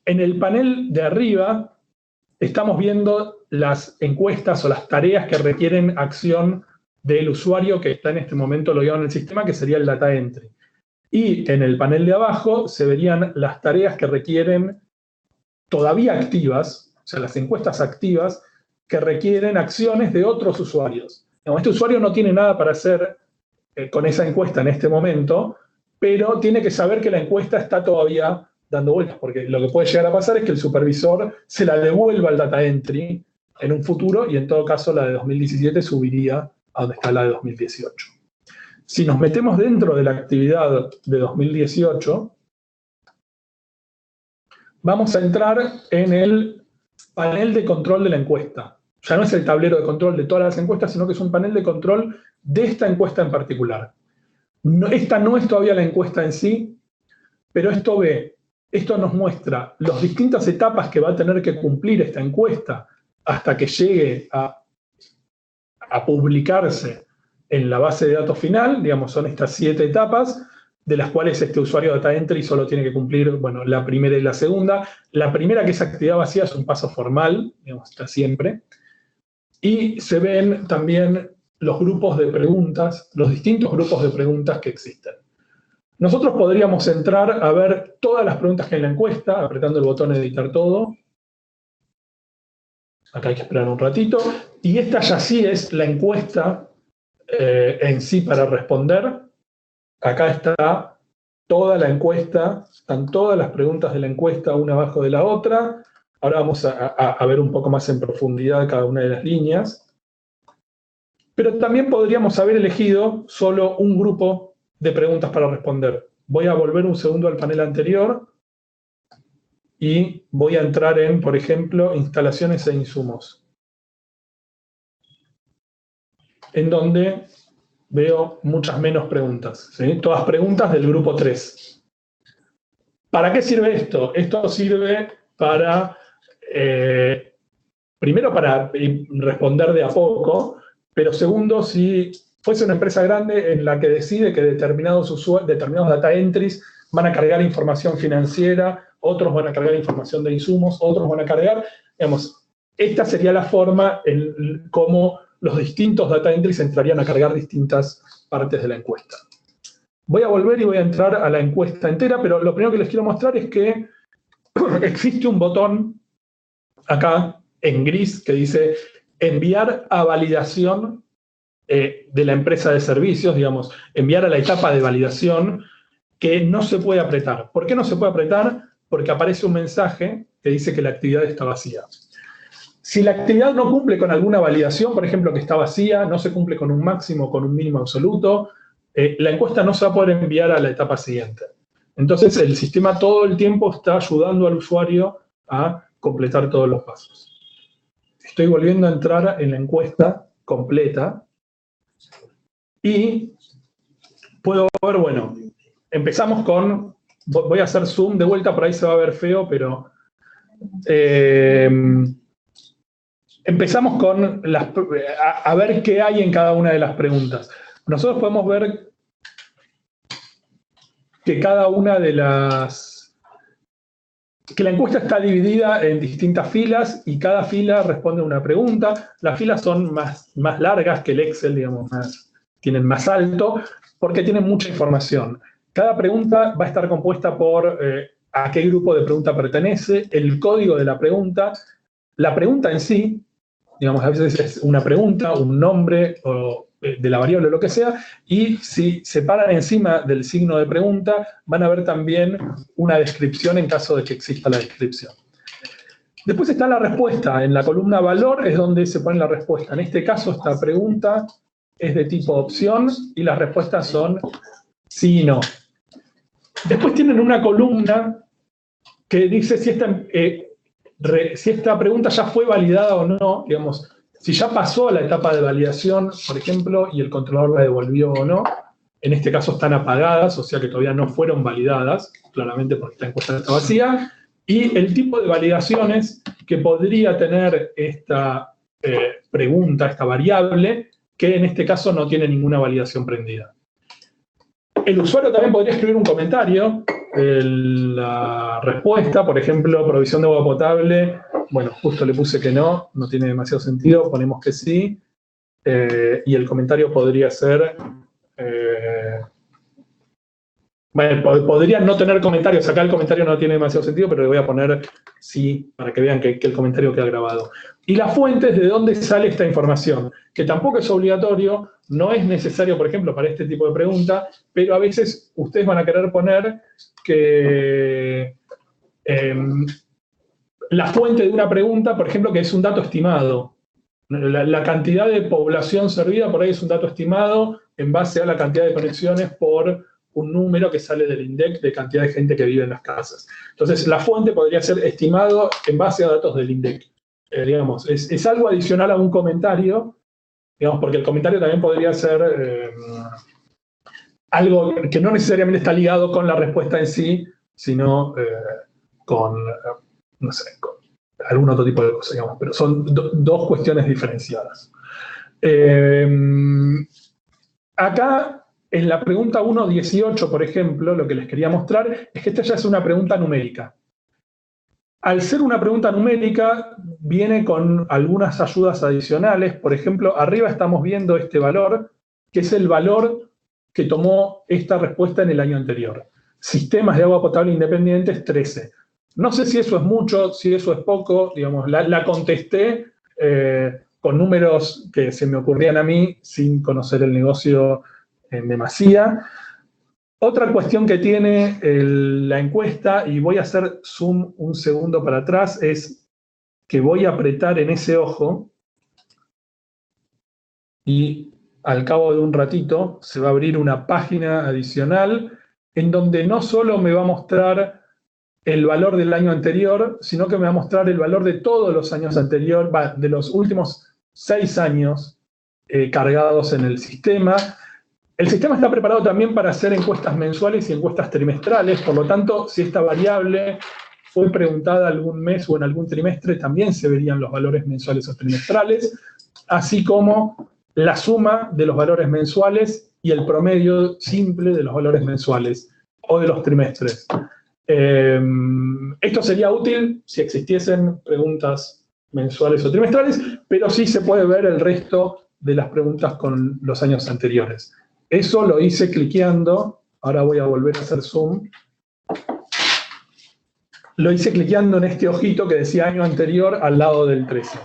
En el panel de arriba estamos viendo las encuestas o las tareas que requieren acción del usuario que está en este momento logueado en el sistema, que sería el data entry. Y en el panel de abajo se verían las tareas que requieren todavía activas, o sea, las encuestas activas, que requieren acciones de otros usuarios. Este usuario no tiene nada para hacer con esa encuesta en este momento, pero tiene que saber que la encuesta está todavía dando vueltas, porque lo que puede llegar a pasar es que el supervisor se la devuelva al data entry en un futuro, y en todo caso la de 2017 subiría a donde está la de 2018. Si nos metemos dentro de la actividad de 2018, vamos a entrar en el panel de control de la encuesta. Ya no es el tablero de control de todas las encuestas, sino que es un panel de control de esta encuesta en particular. Esta no es todavía la encuesta en sí, pero esto nos muestra las distintas etapas que va a tener que cumplir esta encuesta hasta que llegue a publicarse en la base de datos final. Digamos, son estas 7 etapas, de las cuales este usuario data entry solo tiene que cumplir, bueno, la primera y la segunda. La primera, que es actividad vacía, es un paso formal, digamos, está siempre. Y se ven también los grupos de preguntas, los distintos grupos de preguntas que existen. Nosotros podríamos entrar a ver todas las preguntas que hay en la encuesta, apretando el botón editar todo. Acá hay que esperar un ratito. Y esta ya sí es la encuesta en sí para responder. Acá está toda la encuesta, están todas las preguntas de la encuesta una abajo de la otra. Ahora vamos a ver un poco más en profundidad cada una de las líneas. Pero también podríamos haber elegido solo un grupo de preguntas para responder. Voy a volver un segundo al panel anterior y voy a entrar en, por ejemplo, instalaciones e insumos, en donde veo muchas menos preguntas, ¿sí? Todas preguntas del grupo 3. ¿Para qué sirve esto? Esto sirve para, primero, para responder de a poco, pero segundo, si fuese una empresa grande en la que decide que determinados data entries van a cargar información financiera, otros van a cargar información de insumos, otros van a cargar, digamos, esta sería la forma en cómo los distintos data entries entrarían a cargar distintas partes de la encuesta. Voy a volver y voy a entrar a la encuesta entera, pero lo primero que les quiero mostrar es que existe un botón acá en gris que dice enviar a validación de la empresa de servicios, digamos, enviar a la etapa de validación que no se puede apretar. ¿Por qué no se puede apretar? Porque aparece un mensaje que dice que la actividad está vacía. Si la actividad no cumple con alguna validación, por ejemplo, que está vacía, no se cumple con un máximo o con un mínimo absoluto, la encuesta no se va a poder enviar a la etapa siguiente. Entonces, el sistema todo el tiempo está ayudando al usuario a completar todos los pasos. Estoy volviendo a entrar en la encuesta completa y puedo ver, bueno, empezamos con, voy a hacer zoom de vuelta, por ahí se va a ver feo, pero empezamos con a ver qué hay en cada una de las preguntas. Nosotros podemos ver que cada una de que la encuesta está dividida en distintas filas y cada fila responde a una pregunta. Las filas son más largas que el Excel, digamos, tienen más alto, porque tienen mucha información. Cada pregunta va a estar compuesta por a qué grupo de pregunta pertenece, el código de la pregunta en sí, digamos, a veces es una pregunta, un nombre o de la variable o lo que sea, y si se paran encima del signo de pregunta, van a ver también una descripción en caso de que exista la descripción. Después está la respuesta. En la columna valor es donde se pone la respuesta. En este caso, esta pregunta es de tipo opción y las respuestas son sí y no. Después tienen una columna que dice si esta pregunta ya fue validada o no, digamos, si ya pasó a la etapa de validación, por ejemplo, y el controlador la devolvió o no. En este caso están apagadas, o sea que todavía no fueron validadas, claramente porque esta encuesta está vacía. Y el tipo de validaciones que podría tener esta pregunta, esta variable, que en este caso no tiene ninguna validación prendida. El usuario también podría escribir un comentario en la respuesta, por ejemplo, provisión de agua potable. Bueno, justo le puse que no tiene demasiado sentido, ponemos que sí. Y el comentario podría ser... bueno, podría no tener comentarios, acá el comentario no tiene demasiado sentido, pero le voy a poner sí, para que vean que el comentario queda grabado. Y la fuente es de dónde sale esta información, que tampoco es obligatorio, no es necesario, por ejemplo, para este tipo de pregunta, pero a veces ustedes van a querer poner que la fuente de una pregunta, por ejemplo, que es un dato estimado. La cantidad de población servida por ahí es un dato estimado en base a la cantidad de conexiones por un número que sale del INDEC de cantidad de gente que vive en las casas. Entonces, la fuente podría ser estimado en base a datos del INDEC. Digamos, es algo adicional a un comentario, digamos, porque el comentario también podría ser algo que no necesariamente está ligado con la respuesta en sí, sino con, no sé, con algún otro tipo de cosa, digamos, pero son dos cuestiones diferenciadas. Acá, en la pregunta 1.18, por ejemplo, lo que les quería mostrar es que esta ya es una pregunta numérica. Al ser una pregunta numérica, viene con algunas ayudas adicionales. Por ejemplo, arriba estamos viendo este valor, que es el valor que tomó esta respuesta en el año anterior. Sistemas de agua potable independientes, 13. No sé si eso es mucho, si eso es poco, digamos, la contesté con números que se me ocurrían a mí sin conocer el negocio en demasía. Otra cuestión que tiene la encuesta, y voy a hacer zoom un segundo para atrás, es que voy a apretar en ese ojo y al cabo de un ratito se va a abrir una página adicional en donde no solo me va a mostrar el valor del año anterior, sino que me va a mostrar el valor de todos los años anteriores, de los últimos 6 años cargados en el sistema. El sistema está preparado también para hacer encuestas mensuales y encuestas trimestrales, por lo tanto, si esta variable fue preguntada algún mes o en algún trimestre, también se verían los valores mensuales o trimestrales, así como la suma de los valores mensuales y el promedio simple de los valores mensuales o de los trimestres. Esto sería útil si existiesen preguntas mensuales o trimestrales, pero sí se puede ver el resto de las preguntas con los años anteriores. Eso lo hice cliqueando, ahora voy a volver a hacer zoom. Lo hice cliqueando en este ojito que decía año anterior al lado del 13.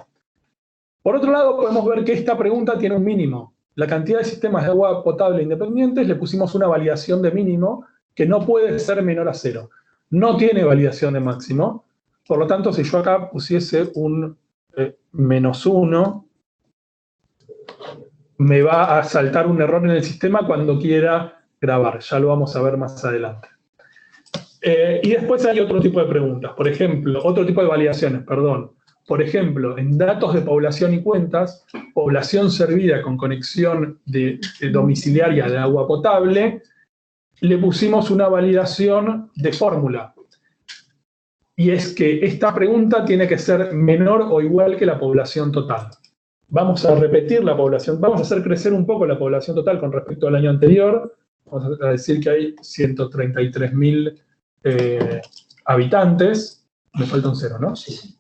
Por otro lado, podemos ver que esta pregunta tiene un mínimo. la cantidad de sistemas de agua potable independientes, le pusimos una validación de mínimo que no puede ser menor a 0. No tiene validación de máximo. Por lo tanto, si yo acá pusiese un -1, me va a saltar un error en el sistema cuando quiera grabar. Ya lo vamos a ver más adelante. Y después hay otro tipo de preguntas. Por ejemplo, otro tipo de validaciones, perdón. Por ejemplo, en datos de población y cuentas, población servida con conexión domiciliaria de agua potable, le pusimos una validación de fórmula. Y es que esta pregunta tiene que ser menor o igual que la población total. Vamos a repetir la población, vamos a hacer crecer un poco la población total con respecto al año anterior. Vamos a decir que hay 133.000 habitantes. Me falta un 0, ¿no? Sí.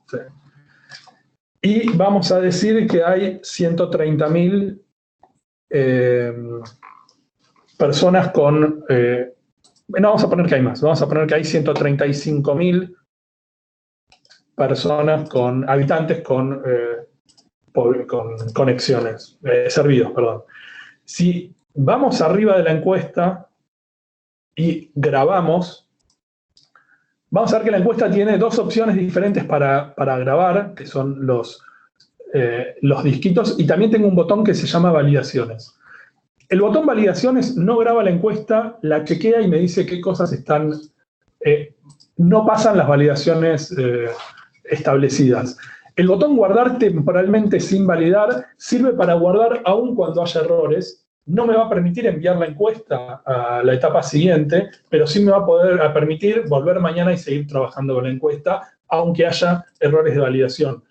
Y vamos a decir que hay 130.000 personas con... no, vamos a poner que hay más. Vamos a poner que hay 135.000 personas con habitantes con conexiones, servidos, perdón. Si vamos arriba de la encuesta y grabamos, vamos a ver que la encuesta tiene dos opciones diferentes para grabar, que son los disquitos, y también tengo un botón que se llama validaciones. El botón validaciones no graba la encuesta, la chequea y me dice qué cosas están... no pasan las validaciones establecidas. El botón guardar temporalmente sin validar sirve para guardar aún cuando haya errores. No me va a permitir enviar la encuesta a la etapa siguiente, pero sí me va a poder permitir volver mañana y seguir trabajando con la encuesta, aunque haya errores de validación.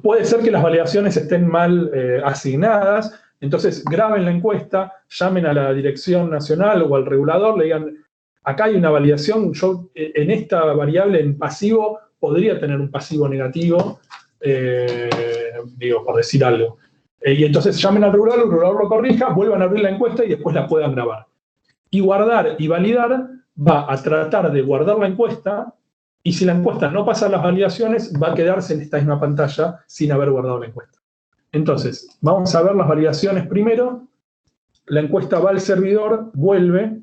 Puede ser que las validaciones estén mal asignadas, entonces graben la encuesta, llamen a la dirección nacional o al regulador, le digan, acá hay una validación, yo en esta variable en pasivo podría tener un pasivo negativo, digo, por decir algo. Y entonces llamen al regulador lo corrija, vuelvan a abrir la encuesta y después la puedan grabar. Y guardar y validar va a tratar de guardar la encuesta, y si la encuesta no pasa las validaciones, va a quedarse en esta misma pantalla sin haber guardado la encuesta. Entonces, vamos a ver las validaciones primero. La encuesta va al servidor, vuelve,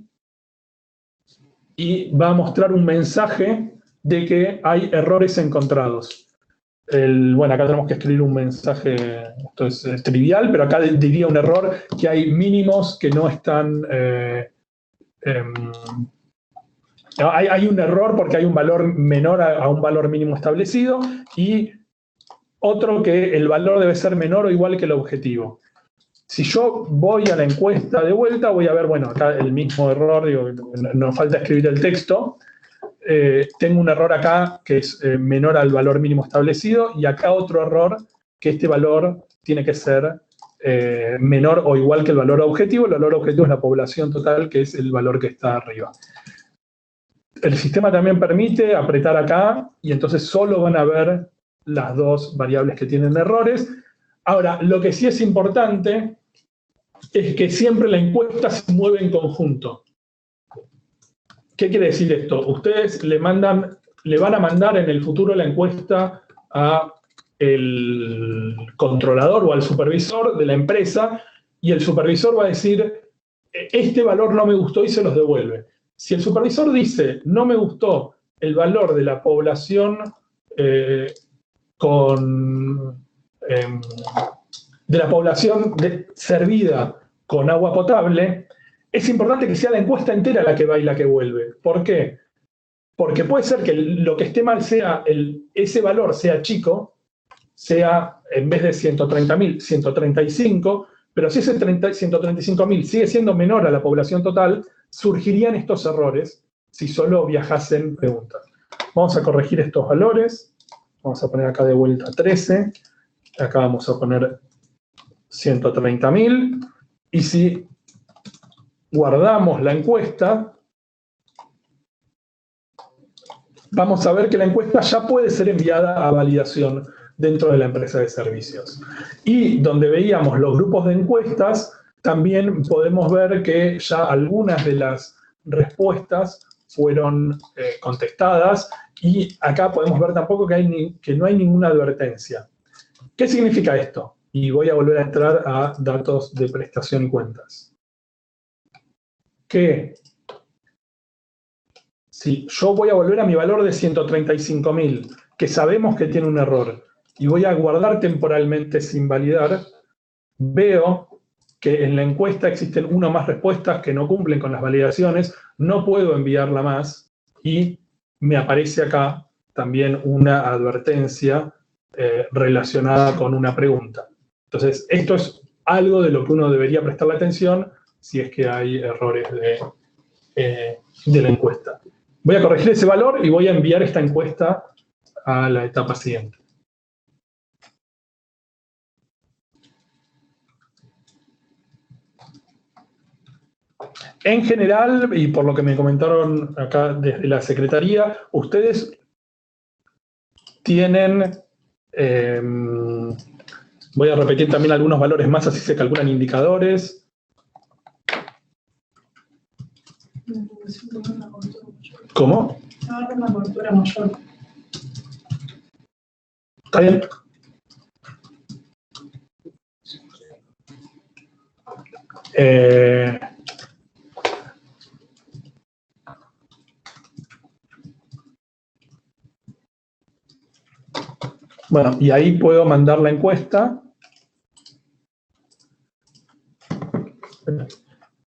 y va a mostrar un mensaje de que hay errores encontrados. Bueno, acá tenemos que escribir un mensaje, esto es trivial, pero acá diría un error que hay mínimos que no están... hay un error porque hay un valor menor a un valor mínimo establecido, y otro que el valor debe ser menor o igual que el objetivo. Si yo voy a la encuesta de vuelta, voy a ver, bueno, acá el mismo error, digo, no falta escribir el texto. Tengo un error acá que es menor al valor mínimo establecido, y acá otro error que este valor tiene que ser menor o igual que el valor objetivo. El valor objetivo es la población total, que es el valor que está arriba. El sistema también permite apretar acá, y entonces solo van a ver las dos variables que tienen errores. Ahora, lo que sí es importante es que siempre la encuesta se mueve en conjunto. ¿Qué quiere decir esto? Ustedes le van a mandar en el futuro la encuesta al controlador o al supervisor de la empresa, y el supervisor va a decir, este valor no me gustó, y se los devuelve. Si el supervisor dice, no me gustó el valor de la población servida con agua potable, es importante que sea la encuesta entera la que va y la que vuelve. ¿Por qué? Porque puede ser que lo que esté mal sea ese valor sea chico, sea en vez de 130.000, 135, pero si ese 135.000 sigue siendo menor a la población total, surgirían estos errores si solo viajasen preguntas. Vamos a corregir estos valores. Vamos a poner acá de vuelta 13. Acá vamos a poner 130.000. Y si guardamos la encuesta, vamos a ver que la encuesta ya puede ser enviada a validación dentro de la empresa de servicios. Y donde veíamos los grupos de encuestas, también podemos ver que ya algunas de las respuestas fueron contestadas, y acá podemos ver tampoco que no hay ninguna advertencia. ¿Qué significa esto? y voy a volver a entrar a datos de prestación y cuentas. Que si yo voy a volver a mi valor de 135.000, que sabemos que tiene un error, y voy a guardar temporalmente sin validar, veo que en la encuesta existen una o más respuestas que no cumplen con las validaciones, no puedo enviarla más, y me aparece acá también una advertencia relacionada con una pregunta. Entonces, esto es algo de lo que uno debería prestarle atención si es que hay errores de la encuesta. Voy a corregir ese valor y voy a enviar esta encuesta a la etapa siguiente. En general, y por lo que me comentaron acá desde la Secretaría, ustedes tienen, voy a repetir también algunos valores más, así se calculan indicadores. ¿Cómo? Una cobertura mayor. ¿Está bien? Bueno, y ahí puedo mandar la encuesta.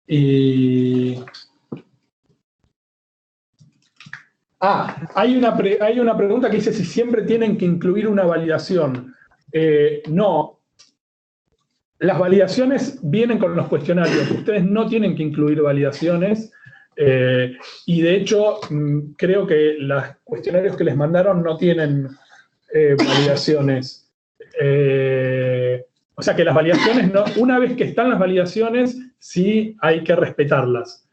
Y... hay una pregunta que dice si siempre tienen que incluir una validación. No. Las validaciones vienen con los cuestionarios. Ustedes no tienen que incluir validaciones. Y de hecho, creo que los cuestionarios que les mandaron no tienen validaciones. O sea que las validaciones, no, una vez que están las validaciones, sí hay que respetarlas.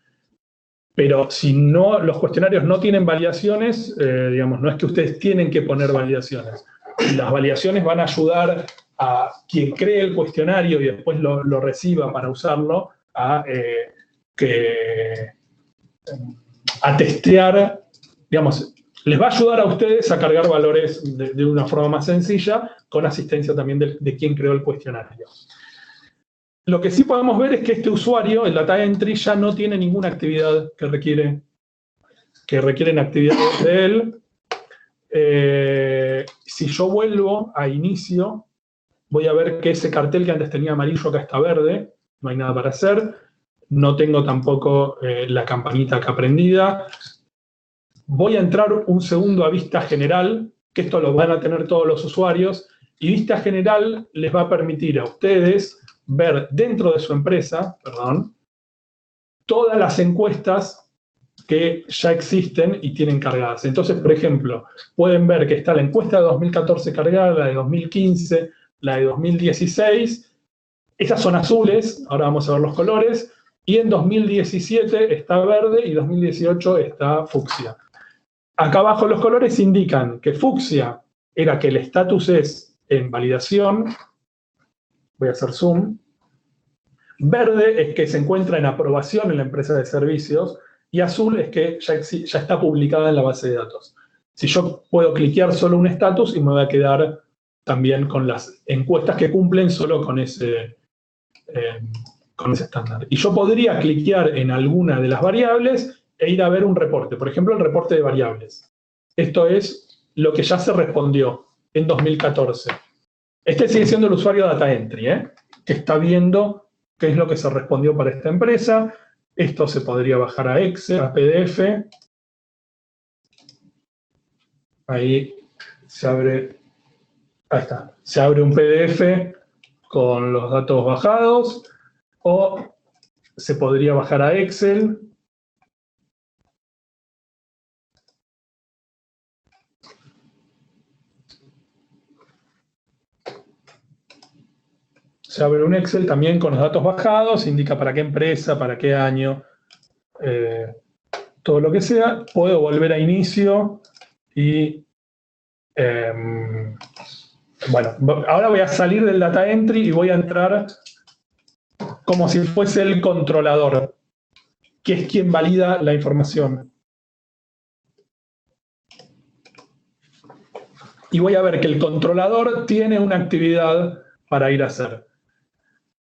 Pero si no, los cuestionarios no tienen validaciones, digamos, no es que ustedes tienen que poner validaciones. Las validaciones van a ayudar a quien cree el cuestionario y después lo reciba para usarlo, a testear, digamos, les va a ayudar a ustedes a cargar valores de una forma más sencilla, con asistencia también de quien creó el cuestionario. Lo que sí podemos ver es que este usuario, el data entry, ya no tiene ninguna actividad que requieren actividades de él. Si yo vuelvo a inicio, voy a ver que ese cartel que antes tenía amarillo acá está verde, no hay nada para hacer. No tengo tampoco la campanita acá prendida. Voy a entrar un segundo a vista general, que esto lo van a tener todos los usuarios, y vista general les va a permitir a ustedes ver dentro de su empresa, todas las encuestas que ya existen y tienen cargadas. Entonces, por ejemplo, pueden ver que está la encuesta de 2014 cargada, la de 2015, la de 2016. Esas son azules, ahora vamos a ver los colores. Y en 2017 está verde y 2018 está fucsia. Acá abajo los colores indican que fucsia era que el estatus es en validación. Voy a hacer zoom. Verde es que se encuentra en aprobación en la empresa de servicios. Y azul es que ya está publicada en la base de datos. Si yo puedo cliquear solo un estatus y me voy a quedar también con las encuestas que cumplen solo con ese estándar. Y yo podría cliquear en alguna de las variables e ir a ver un reporte. Por ejemplo, el reporte de variables. Esto es lo que ya se respondió en 2014. Este sigue siendo el usuario Data Entry, que está viendo qué es lo que se respondió para esta empresa. Esto se podría bajar a Excel, a PDF. Ahí se abre, ahí está, se abre un PDF con los datos bajados, o se podría bajar a Excel. Se abre un Excel también con los datos bajados, indica para qué empresa, para qué año, todo lo que sea. Puedo volver a inicio y, bueno, ahora voy a salir del data entry y voy a entrar como si fuese el controlador, que es quien valida la información. Y voy a ver que el controlador tiene una actividad para ir a hacer.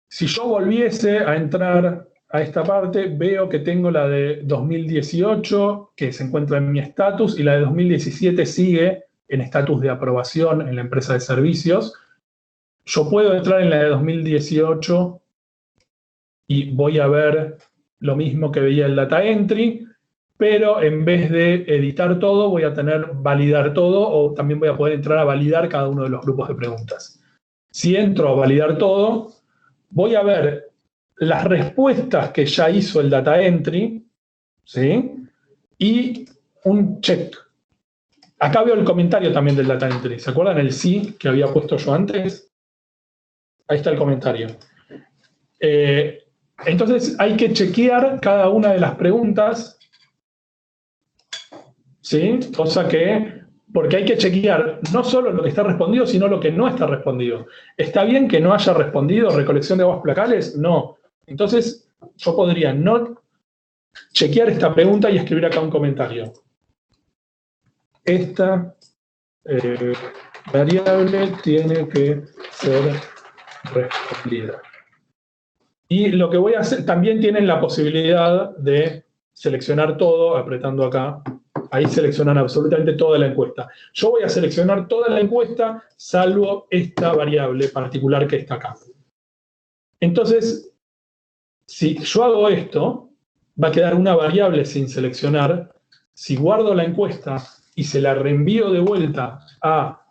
Si yo volviese a entrar a esta parte, veo que tengo la de 2018, que se encuentra en mi estatus, y la de 2017 sigue en estatus de aprobación en la empresa de servicios. Yo puedo entrar en la de 2018 y voy a ver lo mismo que veía el data entry, pero en vez de editar todo, voy a tener validar todo, o también voy a poder entrar a validar cada uno de los grupos de preguntas. Si entro a validar todo, voy a ver las respuestas que ya hizo el data entry, ¿sí? Y un check. Acá veo el comentario también del data entry. ¿Se acuerdan el sí que había puesto yo antes? Ahí está el comentario. Entonces hay que chequear cada una de las preguntas, ¿sí? Cosa que, porque hay que chequear no solo lo que está respondido, sino lo que no está respondido. ¿Está bien que no haya respondido recolección de aguas placales? No. Entonces yo podría no chequear esta pregunta y escribir acá un comentario. Esta variable tiene que ser respondida. Y lo que voy a hacer, también tienen la posibilidad de seleccionar todo, apretando acá. Ahí seleccionan absolutamente toda la encuesta. Yo voy a seleccionar toda la encuesta, salvo esta variable particular que está acá. Entonces, si yo hago esto, va a quedar una variable sin seleccionar. Si guardo la encuesta y se la reenvío de vuelta a...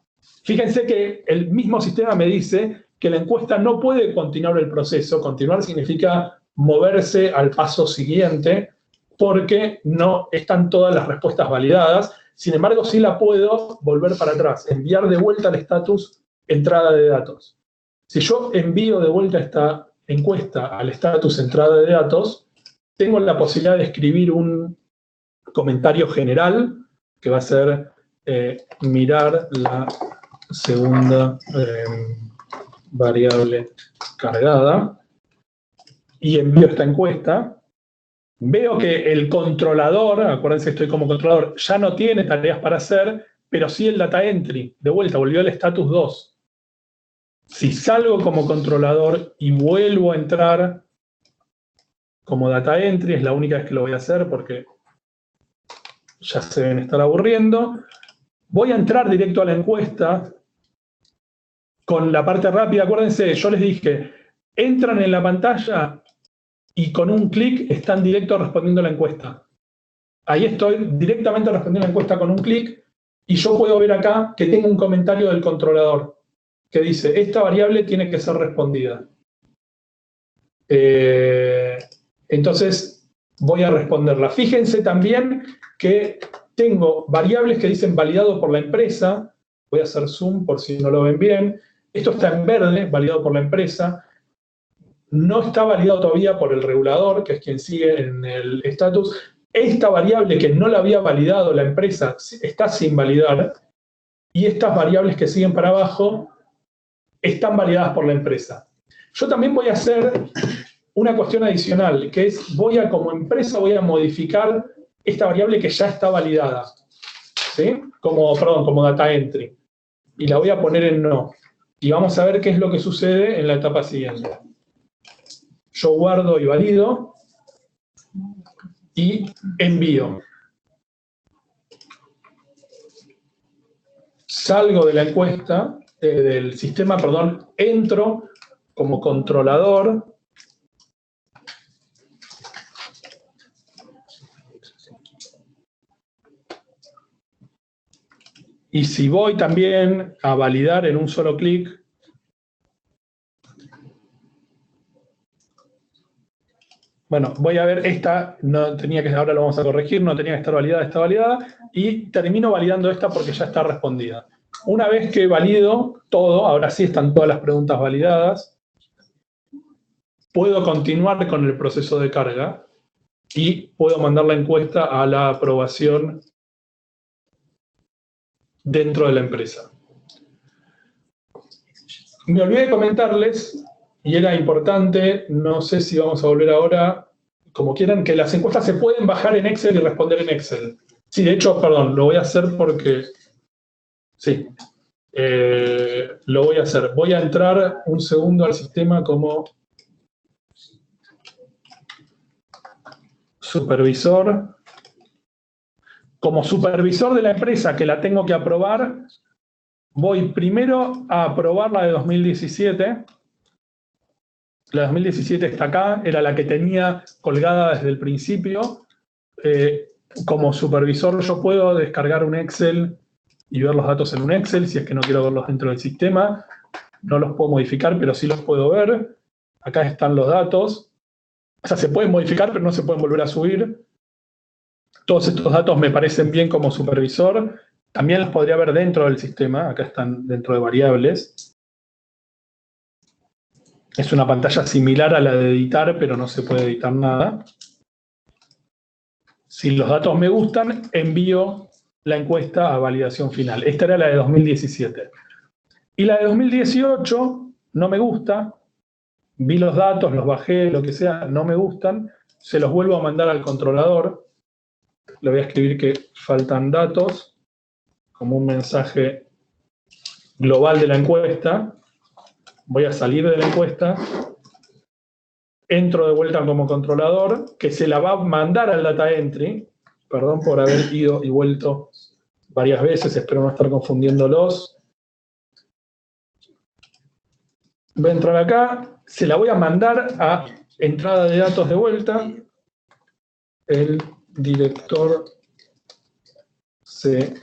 Fíjense que el mismo sistema me dice que la encuesta no puede continuar el proceso. Continuar significa moverse al paso siguiente porque no están todas las respuestas validadas. Sin embargo, sí la puedo volver para atrás, enviar de vuelta al estatus entrada de datos. Si yo envío de vuelta esta encuesta al estatus entrada de datos, tengo la posibilidad de escribir un comentario general que va a ser mirar la segunda variable cargada y envío esta encuesta. Veo que el controlador, acuérdense que estoy como controlador, ya no tiene tareas para hacer, pero sí el data entry, de vuelta, volvió al status 2. Si salgo como controlador y vuelvo a entrar como data entry, es la única vez que lo voy a hacer porque ya se deben estar aburriendo, voy a entrar directo a la encuesta con la parte rápida. Acuérdense, yo les dije, entran en la pantalla y con un clic están directo respondiendo la encuesta. Ahí estoy directamente respondiendo la encuesta con un clic y yo puedo ver acá que tengo un comentario del controlador que dice, esta variable tiene que ser respondida. Entonces voy a responderla. Fíjense también que tengo variables que dicen validado por la empresa. Voy a hacer zoom por si no lo ven bien. Esto está en verde, validado por la empresa. No está validado todavía por el regulador, que es quien sigue en el estatus. Esta variable que no la había validado la empresa está sin validar. Y estas variables que siguen para abajo están validadas por la empresa. Yo también voy a hacer una cuestión adicional, que es, como empresa, voy a modificar esta variable que ya está validada. ¿Sí? Como data entry. Y la voy a poner en no. Y vamos a ver qué es lo que sucede en la etapa siguiente. Yo guardo y valido y envío. Salgo de la encuesta, del sistema, perdón, entro como controlador. Y si voy también a validar en un solo clic, bueno, voy a ver esta, no tenía que, ahora lo vamos a corregir, no tenía que estar validada, está validada, y termino validando esta porque ya está respondida. Una vez que valido todo, ahora sí están todas las preguntas validadas, puedo continuar con el proceso de carga y puedo mandar la encuesta a la aprobación dentro de la empresa. Me olvidé de comentarles, y era importante, no sé si vamos a volver ahora, como quieran, que las encuestas se pueden bajar en Excel y responder en Excel. Sí, de hecho, perdón, lo voy a hacer porque... Sí. Lo voy a hacer. Voy a entrar un segundo al sistema como supervisor. Como supervisor de la empresa que la tengo que aprobar, voy primero a aprobar la de 2017. La de 2017 está acá, era la que tenía colgada desde el principio. Como supervisor yo puedo descargar un Excel y ver los datos en un Excel, si es que no quiero verlos dentro del sistema. No los puedo modificar, pero sí los puedo ver. Acá están los datos. O sea, se pueden modificar, pero no se pueden volver a subir. Todos estos datos me parecen bien como supervisor. También los podría ver dentro del sistema. Acá están dentro de variables. Es una pantalla similar a la de editar, pero no se puede editar nada. Si los datos me gustan, envío la encuesta a validación final. Esta era la de 2017. Y la de 2018 no me gusta. Vi los datos, los bajé, lo que sea, no me gustan. Se los vuelvo a mandar al controlador. Le voy a escribir que faltan datos, como un mensaje global de la encuesta. Voy a salir de la encuesta. Entro de vuelta como controlador, que se la va a mandar al data entry. Perdón por haber ido y vuelto varias veces, espero no estar confundiéndolos. Voy a entrar acá, se la voy a mandar a entrada de datos de vuelta. El director se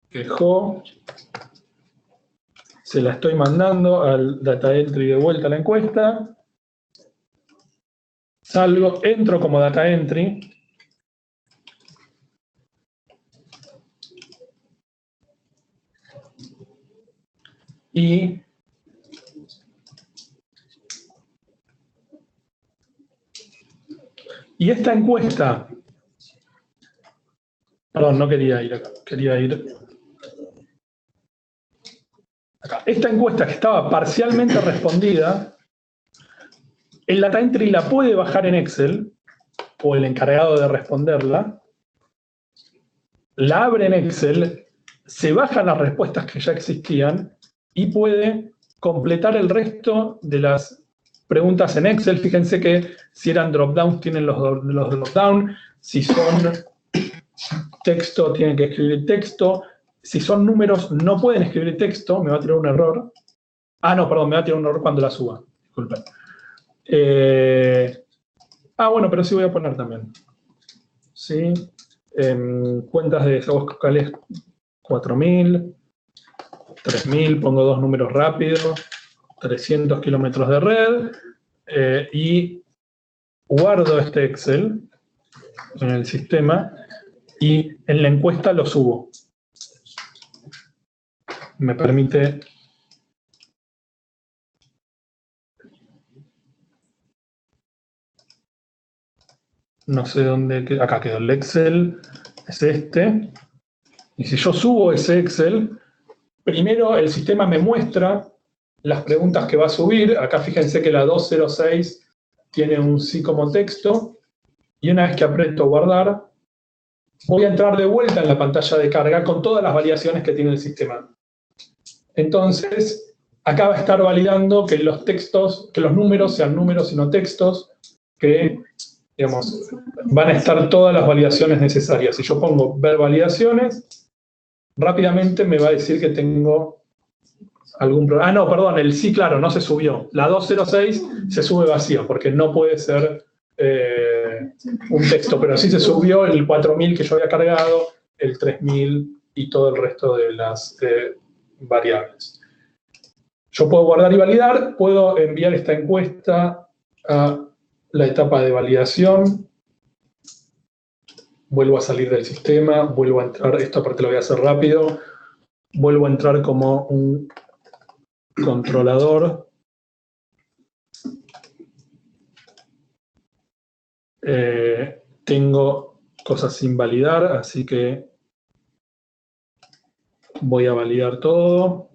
quejó. Se la estoy mandando al data entry de vuelta a la encuesta. Salgo, entro como data entry. Y esta encuesta, perdón, no quería ir acá, quería ir acá. Esta encuesta que estaba parcialmente respondida, el data entry la puede bajar en Excel, o el encargado de responderla, la abre en Excel, se bajan las respuestas que ya existían y puede completar el resto de las preguntas en Excel. Fíjense que si eran dropdowns tienen los dropdowns, si son texto tienen que escribir texto, si son números no pueden escribir texto, me va a tirar un error. Ah, no, perdón, me va a tirar un error cuando la suba, disculpen. Bueno, pero sí voy a poner también. Sí. Cuentas de sabos vocales 4000, 3000, pongo dos números rápidos, 300 kilómetros de red, y guardo este Excel en el sistema y en la encuesta lo subo. Me permite no sé dónde, acá quedó el Excel, es este. Y si yo subo ese Excel, primero el sistema me muestra las preguntas que va a subir. Acá fíjense que la 206 tiene un sí como texto. Y una vez que aprieto guardar, voy a entrar de vuelta en la pantalla de carga con todas las validaciones que tiene el sistema. Entonces, acá va a estar validando que los textos, que los números sean números y no textos, que digamos, van a estar todas las validaciones necesarias. Si yo pongo ver validaciones, rápidamente me va a decir que tengo algún problema. Ah, no, perdón, el sí, claro, no se subió. La 206 se sube vacía, porque no puede ser un texto, pero sí se subió el 4000 que yo había cargado, el 3000 y todo el resto de las variables. Yo puedo guardar y validar, puedo enviar esta encuesta a la etapa de validación, vuelvo a salir del sistema, vuelvo a entrar, esta parte lo voy a hacer rápido, vuelvo a entrar como un controlador. Tengo cosas sin validar, así que voy a validar todo.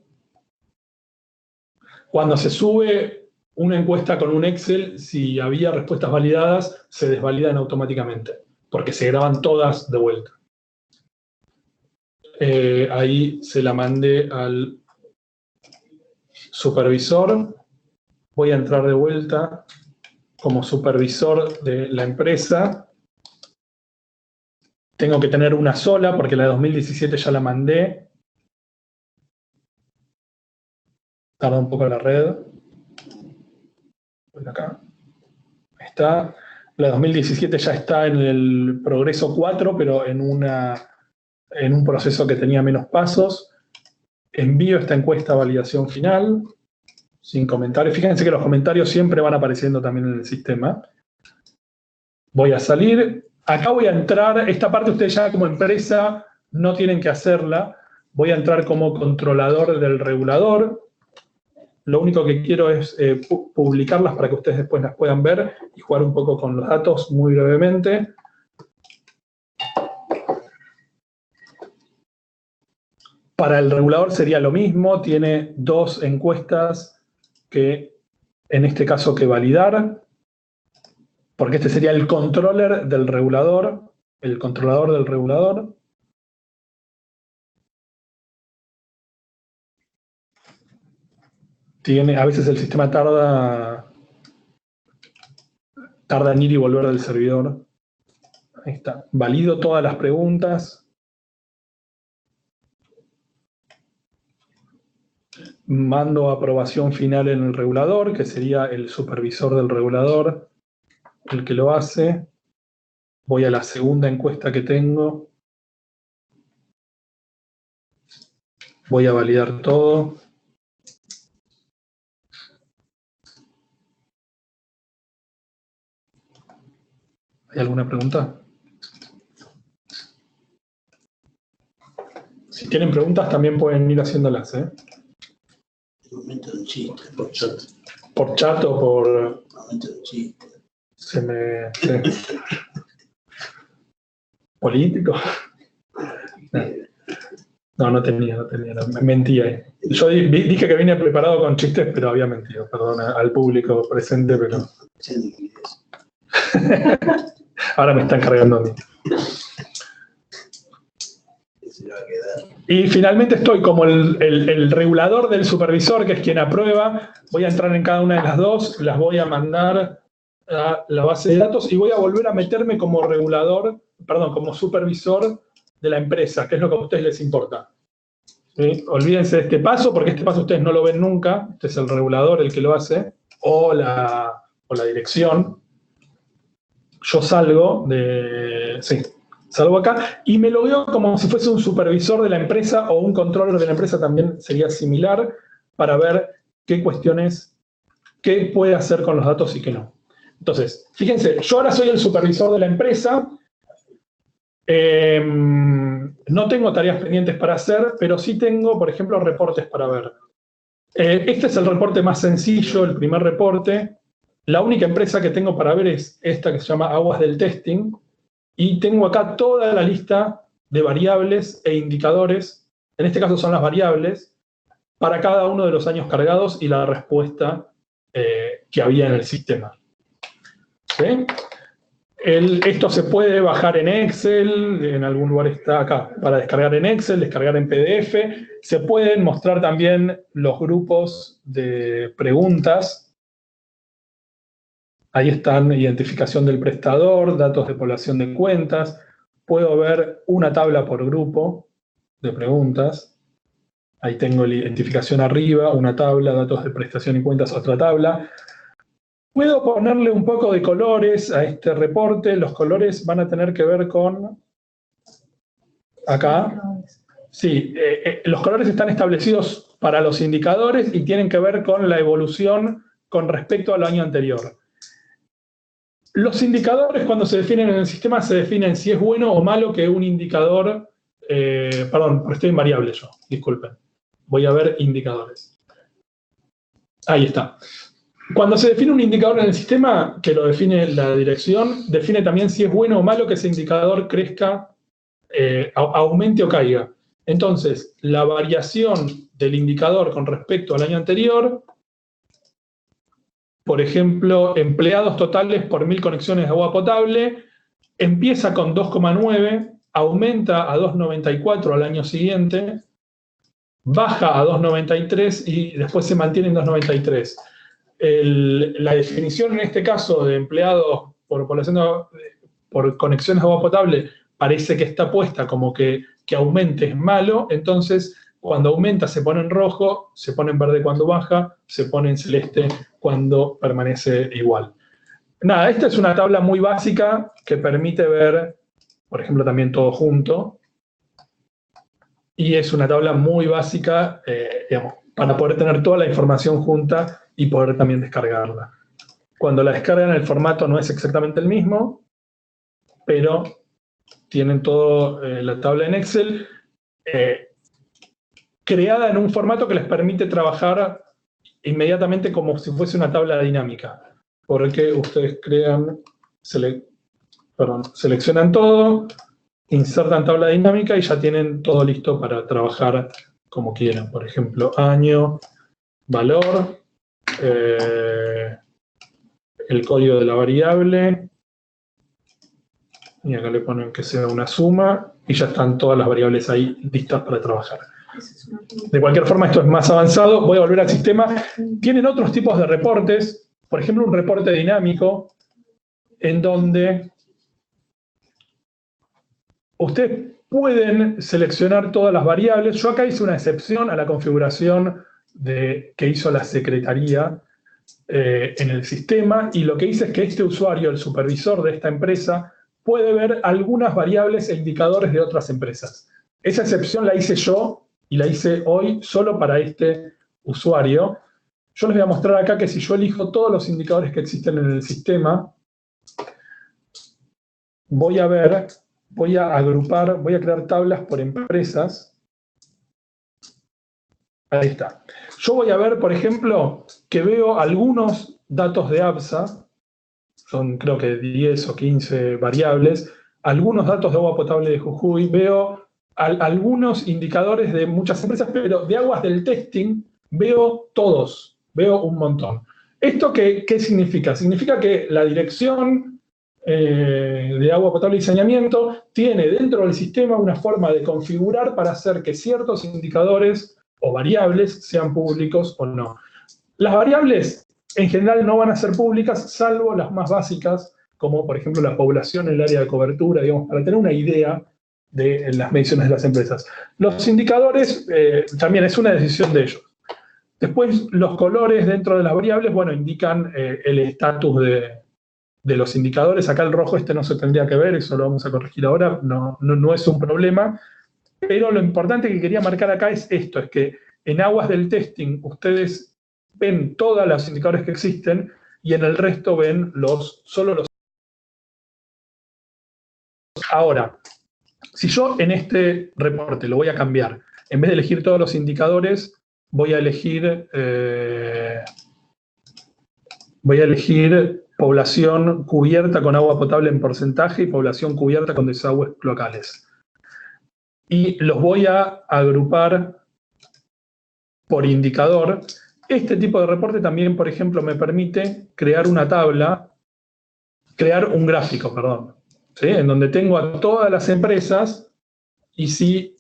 Cuando se sube una encuesta con un Excel, si había respuestas validadas, se desvalidan automáticamente, porque se graban todas de vuelta. Ahí se la mandé al supervisor. Voy a entrar de vuelta como supervisor de la empresa. Tengo que tener una sola porque la de 2017 ya la mandé. Tarda un poco la red. Voy acá. Ahí está. La de 2017 ya está en el progreso 4, pero en un proceso que tenía menos pasos. Envío esta encuesta a validación final. Sin comentarios. Fíjense que los comentarios siempre van apareciendo también en el sistema. Voy a salir. Acá voy a entrar. Esta parte ustedes ya como empresa no tienen que hacerla. Voy a entrar como controlador del regulador. Lo único que quiero es publicarlas para que ustedes después las puedan ver y jugar un poco con los datos muy brevemente. Para el regulador sería lo mismo. Tiene 2 encuestas que en este caso que validar, porque este sería el controller del regulador, el controlador del regulador. A veces el sistema tarda en ir y volver del servidor. Ahí está. Valido todas las preguntas. Mando aprobación final en el regulador, que sería el supervisor del regulador, el que lo hace. Voy a la segunda encuesta que tengo. Voy a validar todo. ¿Hay alguna pregunta? Si tienen preguntas también pueden ir haciéndolas, ¿eh? Momento de chiste, por chat. ¿Por chat o por...? Momento de chiste. ¿Político? No tenía. Me mentí ahí. Yo dije que vine preparado con chistes, pero había mentido. Perdón al público presente, pero... Ahora me están cargando a mí. Y finalmente estoy como el regulador del supervisor, que es quien aprueba. Voy a entrar en cada una de las dos, las voy a mandar a la base de datos y voy a volver a meterme como como supervisor de la empresa, que es lo que a ustedes les importa. ¿Sí? Olvídense de este paso, porque este paso ustedes no lo ven nunca. Este es el regulador el que lo hace, o la dirección. Yo salgo salgo acá y me lo veo como si fuese un supervisor de la empresa o un controller de la empresa, también sería similar, para ver qué cuestiones, qué puede hacer con los datos y qué no. Entonces, fíjense, yo ahora soy el supervisor de la empresa, no tengo tareas pendientes para hacer, pero sí tengo, por ejemplo, reportes para ver. Este es el reporte más sencillo, el primer reporte. La única empresa que tengo para ver es esta que se llama Aguas del Testing. Y tengo acá toda la lista de variables e indicadores, en este caso son las variables, para cada uno de los años cargados y la respuesta que había en el sistema. ¿Sí? Esto se puede bajar en Excel, en algún lugar está acá, para descargar en Excel, descargar en PDF. Se pueden mostrar también los grupos de preguntas. Ahí están identificación del prestador, datos de población de cuentas. Puedo ver una tabla por grupo de preguntas. Ahí tengo la identificación arriba, una tabla, datos de prestación y cuentas, otra tabla. Puedo ponerle un poco de colores a este reporte. Los colores van a tener que ver con... Acá. Sí, los colores están establecidos para los indicadores y tienen que ver con la evolución con respecto al año anterior. Los indicadores, cuando se definen en el sistema, se definen si es bueno o malo que un indicador... perdón, estoy en variable yo, disculpen. Voy a ver indicadores. Ahí está. Cuando se define un indicador en el sistema, que lo define la dirección, define también si es bueno o malo que ese indicador crezca, aumente o caiga. Entonces, la variación del indicador con respecto al año anterior... Por ejemplo, empleados totales por 1000 conexiones de agua potable, empieza con 2,9, aumenta a 2.94 al año siguiente, baja a 2.93 y después se mantiene en 2.93. La definición en este caso de empleados por conexiones de agua potable parece que está puesta como que aumente es malo, entonces cuando aumenta se pone en rojo, se pone en verde cuando baja, se pone en celeste cuando permanece igual. Nada, esta es una tabla muy básica que permite ver, por ejemplo, también todo junto. Y es una tabla muy básica, digamos, para poder tener toda la información junta y poder también descargarla. Cuando la descargan, el formato no es exactamente el mismo, pero tienen toda la tabla en Excel, creada en un formato que les permite trabajar inmediatamente como si fuese una tabla dinámica. Porque ustedes seleccionan todo, insertan tabla dinámica y ya tienen todo listo para trabajar como quieran. Por ejemplo, año, valor, el código de la variable, y acá le ponen que sea una suma, y ya están todas las variables ahí listas para trabajar. De cualquier forma, esto es más avanzado. Voy a volver al sistema. Tienen otros tipos de reportes, por ejemplo, un reporte dinámico, en donde ustedes pueden seleccionar todas las variables. Yo acá hice una excepción a la configuración que hizo la secretaría en el sistema, y lo que hice es que este usuario, el supervisor de esta empresa, puede ver algunas variables e indicadores de otras empresas. Esa excepción la hice yo y la hice hoy solo para este usuario. Yo les voy a mostrar acá que si yo elijo todos los indicadores que existen en el sistema, voy a agrupar, voy a crear tablas por empresas. Ahí está. Yo voy a ver, por ejemplo, que veo algunos datos de ABSA, son creo que 10 o 15 variables, algunos datos de agua potable de Jujuy, veo algunos indicadores de muchas empresas, pero de aguas del testing veo todos, veo un montón. ¿Esto qué significa? Significa que la dirección de agua potable y saneamiento tiene dentro del sistema una forma de configurar para hacer que ciertos indicadores o variables sean públicos o no. Las variables en general no van a ser públicas, salvo las más básicas, como por ejemplo la población en el área de cobertura, digamos, para tener una idea de las mediciones de las empresas. Los indicadores también es una decisión de ellos. Después, los colores dentro de las variables, bueno, indican el estatus de los indicadores. Acá el rojo no se tendría que ver, eso lo vamos a corregir ahora, no es un problema. Pero lo importante que quería marcar acá es esto, es que en aguas del testing ustedes ven todos los indicadores que existen y en el resto ven solo los. Ahora, si yo en este reporte lo voy a cambiar, en vez de elegir todos los indicadores, voy a elegir población cubierta con agua potable en porcentaje y población cubierta con desagües cloacales. Y los voy a agrupar por indicador. Este tipo de reporte también, por ejemplo, me permite crear un gráfico, perdón, ¿sí? En donde tengo a todas las empresas y sí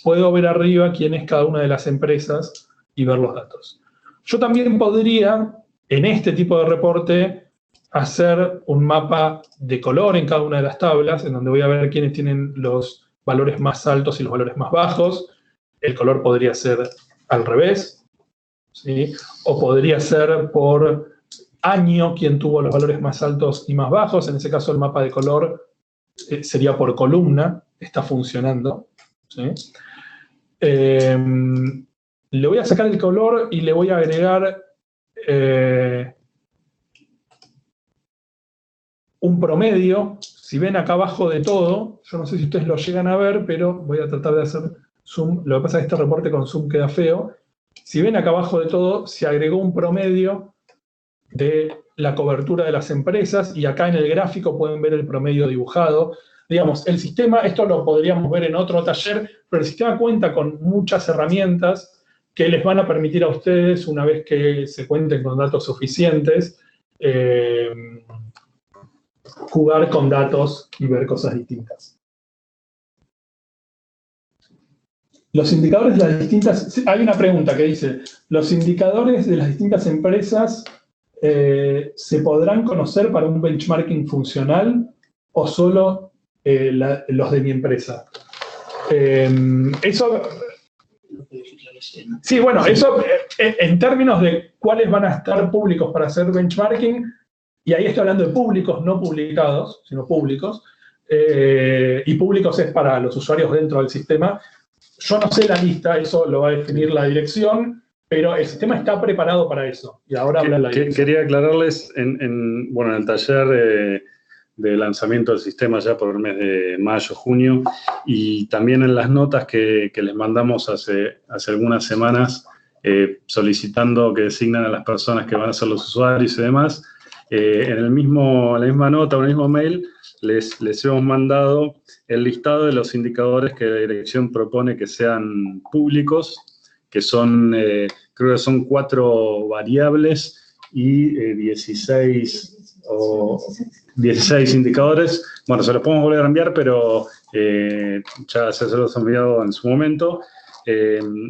puedo ver arriba quién es cada una de las empresas y ver los datos. Yo también podría, en este tipo de reporte, hacer un mapa de color en cada una de las tablas, en donde voy a ver quiénes tienen los valores más altos y los valores más bajos. El color podría ser al revés, ¿sí? O podría ser por año quién tuvo los valores más altos y más bajos. En ese caso el mapa de color sería por columna, está funcionando, ¿sí? Le voy a sacar el color y le voy a agregar un promedio. Si ven acá abajo de todo, yo no sé si ustedes lo llegan a ver, pero voy a tratar de hacer zoom. Lo que pasa es que este reporte con zoom queda feo. Si ven acá abajo de todo, se agregó un promedio de la cobertura de las empresas, y acá en el gráfico pueden ver el promedio dibujado. Digamos, el sistema, esto lo podríamos ver en otro taller, pero el sistema cuenta con muchas herramientas que les van a permitir a ustedes, una vez que se cuenten con datos suficientes, jugar con datos y ver cosas distintas. Los indicadores de las distintas... Hay una pregunta que dice, ¿los indicadores de las distintas empresas se podrán conocer para un benchmarking funcional o solo los de mi empresa? Eso... Sí, bueno, eso en términos de cuáles van a estar públicos para hacer benchmarking, y ahí estoy hablando de públicos, no publicados, sino públicos, y públicos es para los usuarios dentro del sistema. Yo no sé la lista, eso lo va a definir la dirección, pero el sistema está preparado para eso. Y ahora habla la dirección. Quería aclararles, en el taller de lanzamiento del sistema ya por el mes de mayo, junio, y también en las notas que les mandamos hace algunas semanas, solicitando que designen a las personas que van a ser los usuarios y demás, en la misma nota o en el mismo mail les hemos mandado el listado de los indicadores que la dirección propone que sean públicos, que son, creo que son 4 variables y 16 indicadores. Bueno, se los podemos volver a enviar, pero ya se los he enviado en su momento.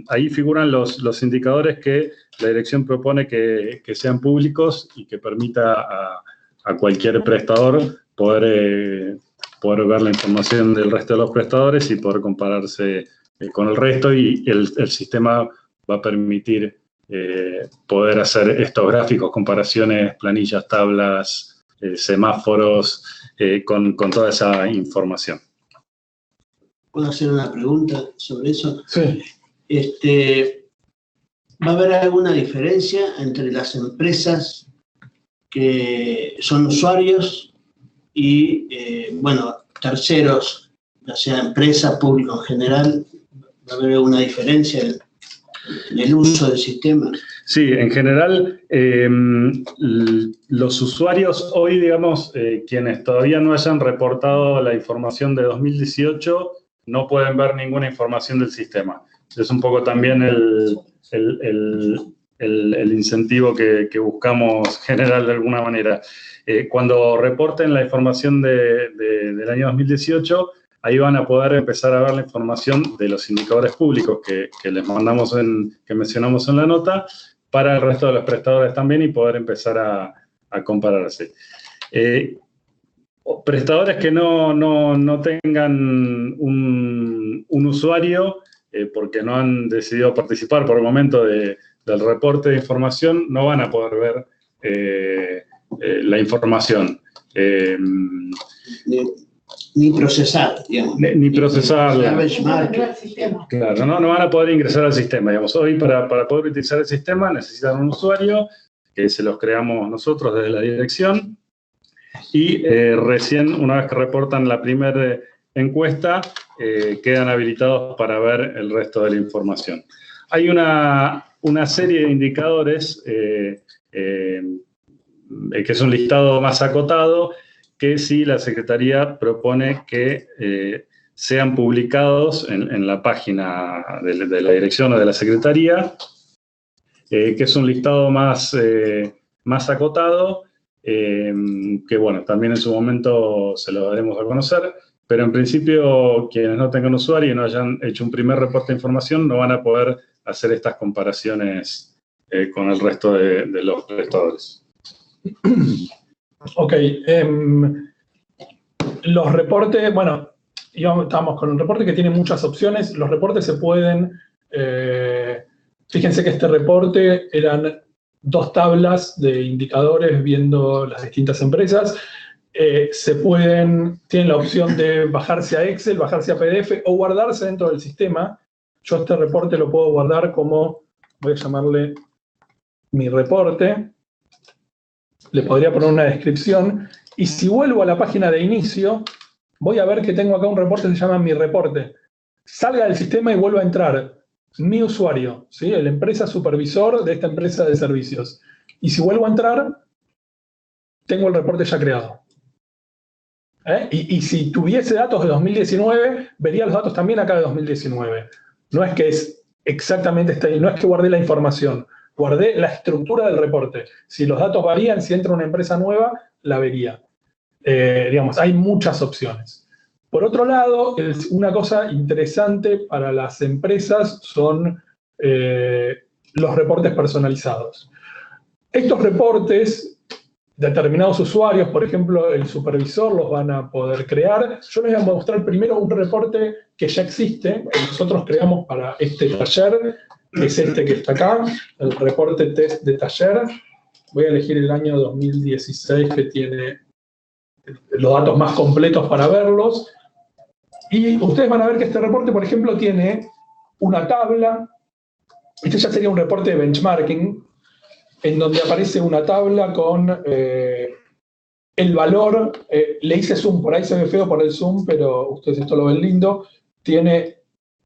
Ahí figuran los indicadores que la dirección propone que sean públicos y que permita a cualquier prestador poder ver la información del resto de los prestadores y poder compararse con el resto, y el sistema va a permitir poder hacer estos gráficos, comparaciones, planillas, tablas, semáforos, con toda esa información. ¿Puedo hacer una pregunta sobre eso? Sí. ¿Va a haber alguna diferencia entre las empresas que son usuarios y, terceros, ya sea empresa, público en general? ¿Va a haber alguna diferencia en el uso del sistema? Sí, en general, los usuarios hoy, digamos, quienes todavía no hayan reportado la información de 2018, no pueden ver ninguna información del sistema. Es un poco también el incentivo que buscamos generar de alguna manera. Cuando reporten la información del año 2018, ahí van a poder empezar a ver la información de los indicadores públicos que les mandamos, que mencionamos en la nota, para el resto de los prestadores también, y poder empezar a compararse. Prestadores que no tengan un usuario, porque no han decidido participar por el momento del reporte de información, no van a poder ver la información. Ni procesar, digamos. Ni procesarla. Claro, no van a poder ingresar al sistema. Digamos, hoy para poder utilizar el sistema necesitan un usuario, que se los creamos nosotros desde la dirección, y recién, una vez que reportan la primera encuesta, quedan habilitados para ver el resto de la información. Hay una serie de indicadores, que es un listado más acotado, que sí la Secretaría propone que sean publicados en la página de la dirección o de la Secretaría, que es un listado más acotado, que bueno, también en su momento se lo daremos a conocer, pero en principio quienes no tengan usuario y no hayan hecho un primer reporte de información no van a poder hacer estas comparaciones con el resto de los prestadores. Ok. Los reportes, bueno, estamos con un reporte que tiene muchas opciones. Los reportes se pueden... fíjense que este reporte eran 2 tablas de indicadores viendo las distintas empresas. Tienen la opción de bajarse a Excel, bajarse a PDF o guardarse dentro del sistema. Yo este reporte lo puedo guardar como, voy a llamarle mi reporte. Le podría poner una descripción. Y si vuelvo a la página de inicio, voy a ver que tengo acá un reporte que se llama mi reporte. Salga del sistema y vuelvo a entrar mi usuario, ¿sí? La empresa supervisor de esta empresa de servicios. Y si vuelvo a entrar, tengo el reporte ya creado. Y si tuviese datos de 2019, vería los datos también acá de 2019. No es que es exactamente no es que guardé la información, guardé la estructura del reporte. Si los datos varían, si entra una empresa nueva, la vería. Digamos, hay muchas opciones. Por otro lado, una cosa interesante para las empresas son los reportes personalizados. Estos reportes, determinados usuarios, por ejemplo, el supervisor, los van a poder crear. Yo les voy a mostrar primero un reporte que ya existe, que nosotros creamos para este taller, que es este que está acá, el reporte test de taller. Voy a elegir el año 2016, que tiene los datos más completos para verlos. Y ustedes van a ver que este reporte, por ejemplo, tiene una tabla. Este ya sería un reporte de benchmarking, en donde aparece una tabla con el valor. Le hice zoom, por ahí se ve feo por el zoom, pero ustedes esto lo ven lindo. Tiene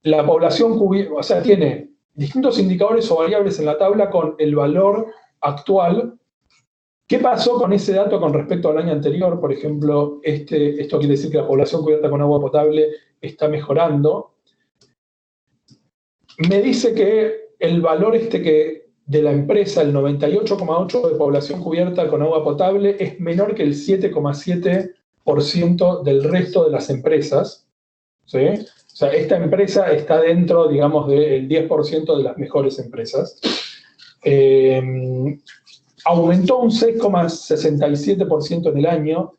la población cubierta, o sea, tiene distintos indicadores o variables en la tabla con el valor actual. ¿Qué pasó con ese dato con respecto al año anterior? Por ejemplo, esto quiere decir que la población cubierta con agua potable está mejorando. Me dice que el valor de la empresa, el 98,8% de población cubierta con agua potable, es menor que el 7,7% del resto de las empresas. ¿Sí? O sea, esta empresa está dentro, digamos, del 10% de las mejores empresas. Aumentó un 6,67% en el año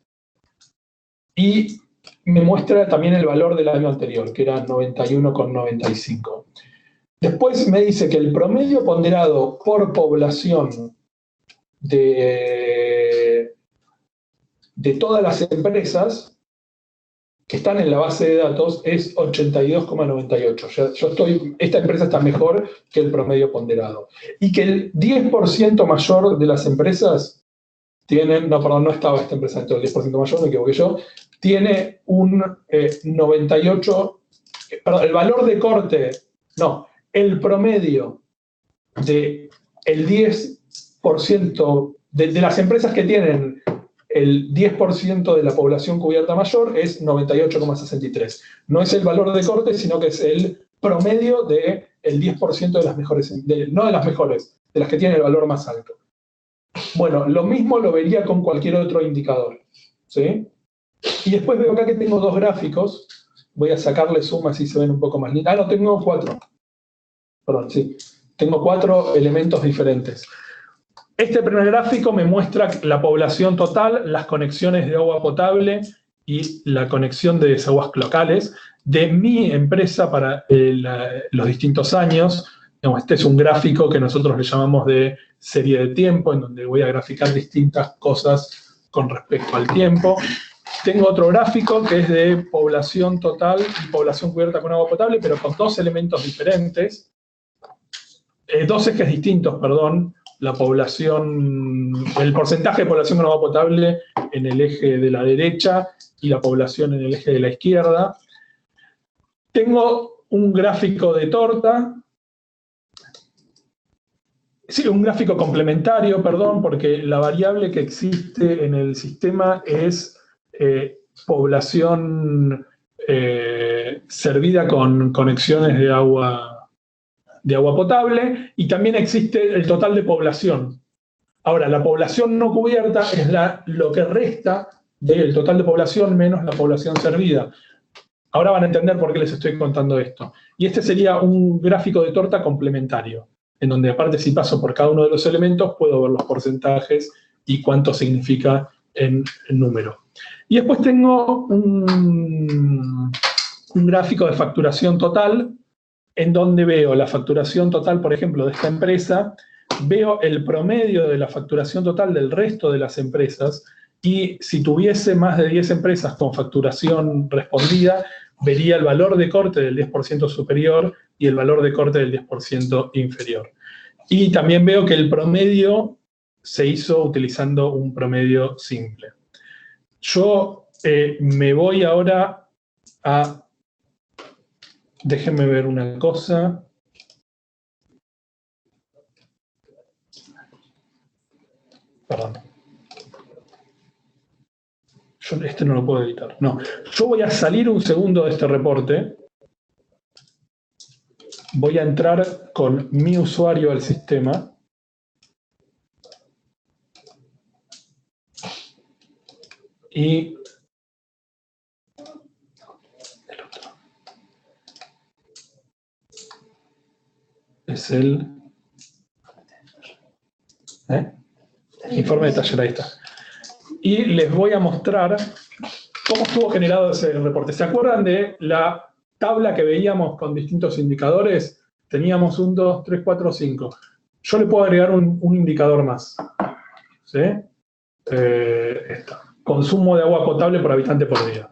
y me muestra también el valor del año anterior, que era 91,95. Después me dice que el promedio ponderado por población de todas las empresas que están en la base de datos es 82,98. Esta empresa está mejor que el promedio ponderado. Y que el 10% mayor de las empresas tienen, no estaba esta empresa dentro del 10% mayor, me equivoqué yo, tiene un 98, perdón, el valor de corte, el promedio del 10% de las empresas que tienen el 10% de la población cubierta mayor es 98,63. No es el valor de corte, sino que es el promedio del 10% de las mejores, no de las mejores, de las que tienen el valor más alto. Bueno, lo mismo lo vería con cualquier otro indicador, ¿sí? Y después veo acá que tengo dos gráficos. Voy a sacarle zoom así se ven un poco más lindos. No, tengo 4. Perdón, sí. Tengo 4 elementos diferentes. Este primer gráfico me muestra la población total, las conexiones de agua potable y la conexión de desaguas locales de mi empresa para los distintos años. Este es un gráfico que nosotros le llamamos de serie de tiempo, en donde voy a graficar distintas cosas con respecto al tiempo. Tengo otro gráfico que es de población total y población cubierta con agua potable, pero con dos elementos diferentes. Dos ejes distintos, perdón. La población, el porcentaje de población con agua potable en el eje de la derecha y la población en el eje de la izquierda. Tengo un gráfico de torta. Sí, un gráfico complementario, perdón, porque la variable que existe en el sistema es población servida con conexiones de agua potable, y también existe el total de población. Ahora, la población no cubierta es lo que resta del total de población menos la población servida. Ahora van a entender por qué les estoy contando esto. Y este sería un gráfico de torta complementario, en donde aparte si paso por cada uno de los elementos puedo ver los porcentajes y cuánto significa en número. Y después tengo un gráfico de facturación total, en donde veo la facturación total, por ejemplo, de esta empresa, veo el promedio de la facturación total del resto de las empresas, y si tuviese más de 10 empresas con facturación respondida, vería el valor de corte del 10% superior y el valor de corte del 10% inferior. Y también veo que el promedio se hizo utilizando un promedio simple. Yo me voy ahora a... Déjenme ver una cosa. Perdón. Yo este no lo puedo editar. No. Yo voy a salir un segundo de este reporte. Voy a entrar con mi usuario al sistema. Y es el informe de taller, ahí está. Y les voy a mostrar cómo estuvo generado ese reporte. ¿Se acuerdan de la tabla que veíamos con distintos indicadores? Teníamos 1, 2, 3, 4, 5. Yo le puedo agregar un indicador más. ¿Sí? Consumo de agua potable por habitante por día.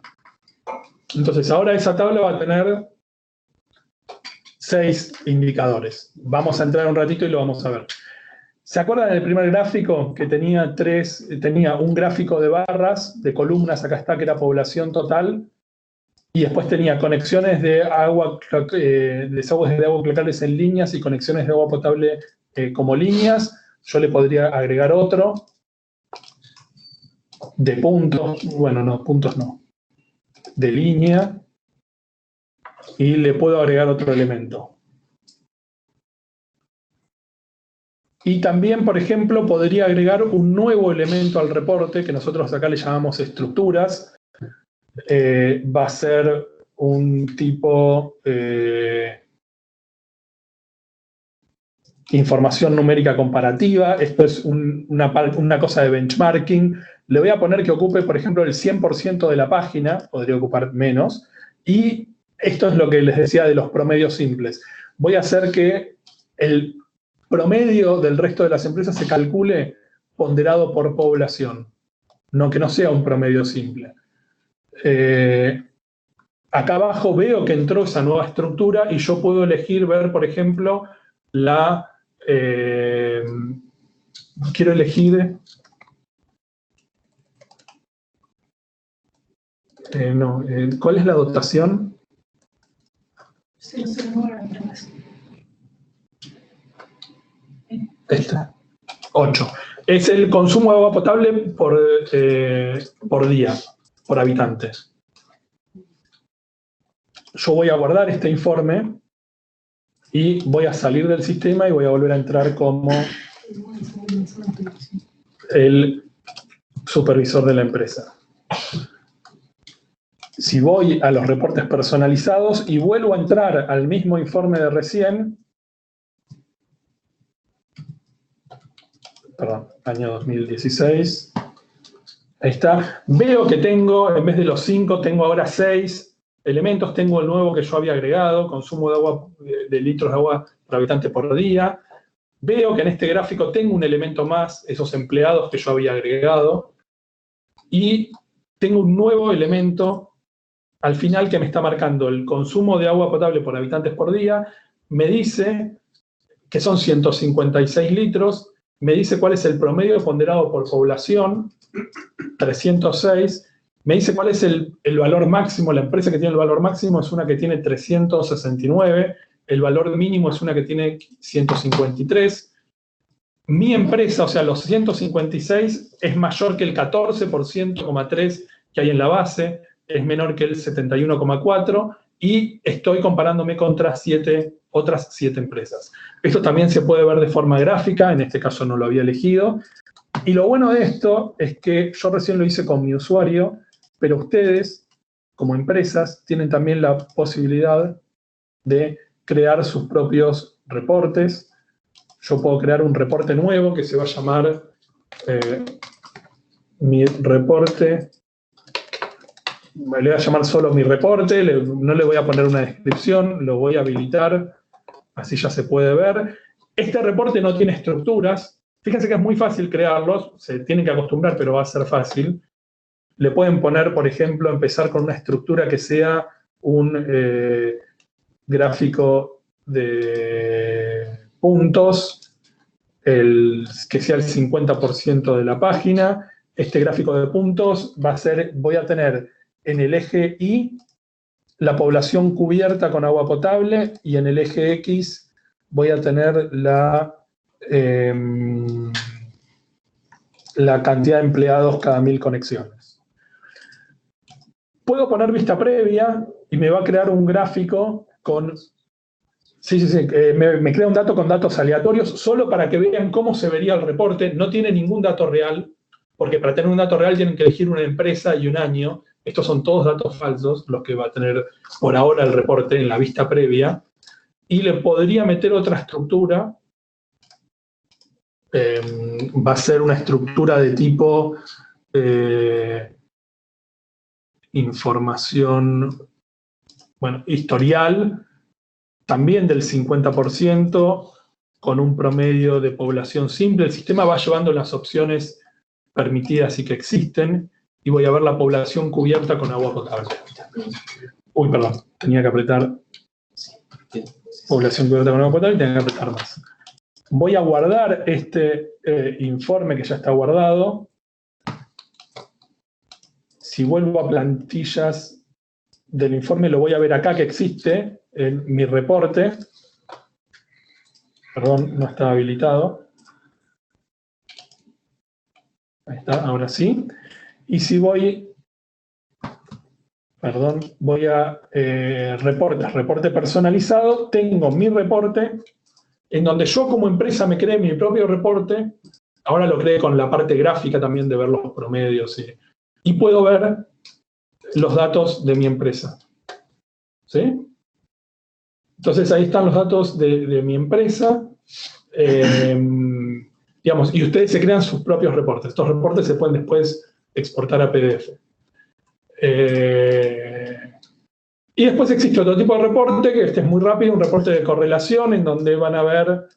Entonces, ahora esa tabla va a tener 6 indicadores. Vamos a entrar un ratito y lo vamos a ver. ¿Se acuerdan del primer gráfico que tenía un gráfico de barras, de columnas, acá está, que era población total, y después tenía conexiones de desagües de agua cloacales en líneas y conexiones de agua potable como líneas? Yo le podría agregar otro de puntos, bueno, no, puntos no, de línea, y le puedo agregar otro elemento. Y también, por ejemplo, podría agregar un nuevo elemento al reporte, que nosotros acá le llamamos estructuras. Va a ser un tipo información numérica comparativa. Esto es una cosa de benchmarking. Le voy a poner que ocupe, por ejemplo, el 100% de la página, podría ocupar menos. Y esto es lo que les decía de los promedios simples. Voy a hacer que el promedio del resto de las empresas se calcule ponderado por población, que no sea un promedio simple. Acá abajo veo que entró esa nueva estructura y yo puedo elegir ver, por ejemplo, quiero elegir... ¿cuál es la dotación? 0,09. Esta, 8. Es el consumo de agua potable por día, por habitante. Yo voy a guardar este informe y voy a salir del sistema y voy a volver a entrar como el supervisor de la empresa. Si voy a los reportes personalizados y vuelvo a entrar al mismo informe de recién, perdón, año 2016, ahí está, veo que tengo, en vez de los 5, tengo ahora 6 elementos. Tengo el nuevo que yo había agregado, consumo de agua, de litros de agua por habitante por día. Veo que en este gráfico tengo un elemento más, esos empleados que yo había agregado, y tengo un nuevo elemento al final que me está marcando el consumo de agua potable por habitantes por día. Me dice que son 156 litros, me dice cuál es el promedio ponderado por población, 306, me dice cuál es el valor máximo. La empresa que tiene el valor máximo es una que tiene 369, el valor mínimo es una que tiene 153. Mi empresa, o sea, los 156, es mayor que el 14,3% que hay en la base, es menor que el 71,4%, y estoy comparándome contra otras 7 empresas. Esto también se puede ver de forma gráfica, en este caso no lo había elegido. Y lo bueno de esto es que yo recién lo hice con mi usuario, pero ustedes, como empresas, tienen también la posibilidad de crear sus propios reportes. Yo puedo crear un reporte nuevo que se va a llamar mi reporte. Le voy a llamar solo mi reporte, no le voy a poner una descripción, lo voy a habilitar, así ya se puede ver. Este reporte no tiene estructuras. Fíjense que es muy fácil crearlos, se tienen que acostumbrar, pero va a ser fácil. Le pueden poner, por ejemplo, empezar con una estructura que sea un gráfico de puntos, que sea el 50% de la página. Este gráfico de puntos voy a tener en el eje Y la población cubierta con agua potable, y en el eje X voy a tener la cantidad de empleados cada 1000 conexiones. Puedo poner vista previa y me va a crear un gráfico con... me crea un dato con datos aleatorios solo para que vean cómo se vería el reporte. No tiene ningún dato real, porque para tener un dato real tienen que elegir una empresa y un año. Estos son todos datos falsos, los que va a tener por ahora el reporte en la vista previa. y le podría meter otra estructura. Va a ser una estructura de tipo información, bueno, historial, también del 50%, con un promedio de población simple. El sistema va llevando las opciones permitidas y que existen, y voy a ver la población cubierta con agua potable. Uy, perdón, tenía que apretar. Población cubierta con agua potable y tenía que apretar más. Voy a guardar este informe que ya está guardado. Si vuelvo a plantillas del informe, lo voy a ver acá que existe en mi reporte. Perdón, no estaba habilitado. Ahí está, ahora sí. Y si voy, perdón, voy a reporte personalizado, tengo mi reporte, en donde yo como empresa me creé mi propio reporte. Ahora lo creé con la parte gráfica también de ver los promedios. Y puedo ver los datos de mi empresa. ¿Sí? Entonces ahí están los datos de mi empresa. Digamos, y ustedes se crean sus propios reportes. Estos reportes se pueden después exportar a PDF. Y después existe otro tipo de reporte, que este es muy rápido, un reporte de correlación, en donde van a ver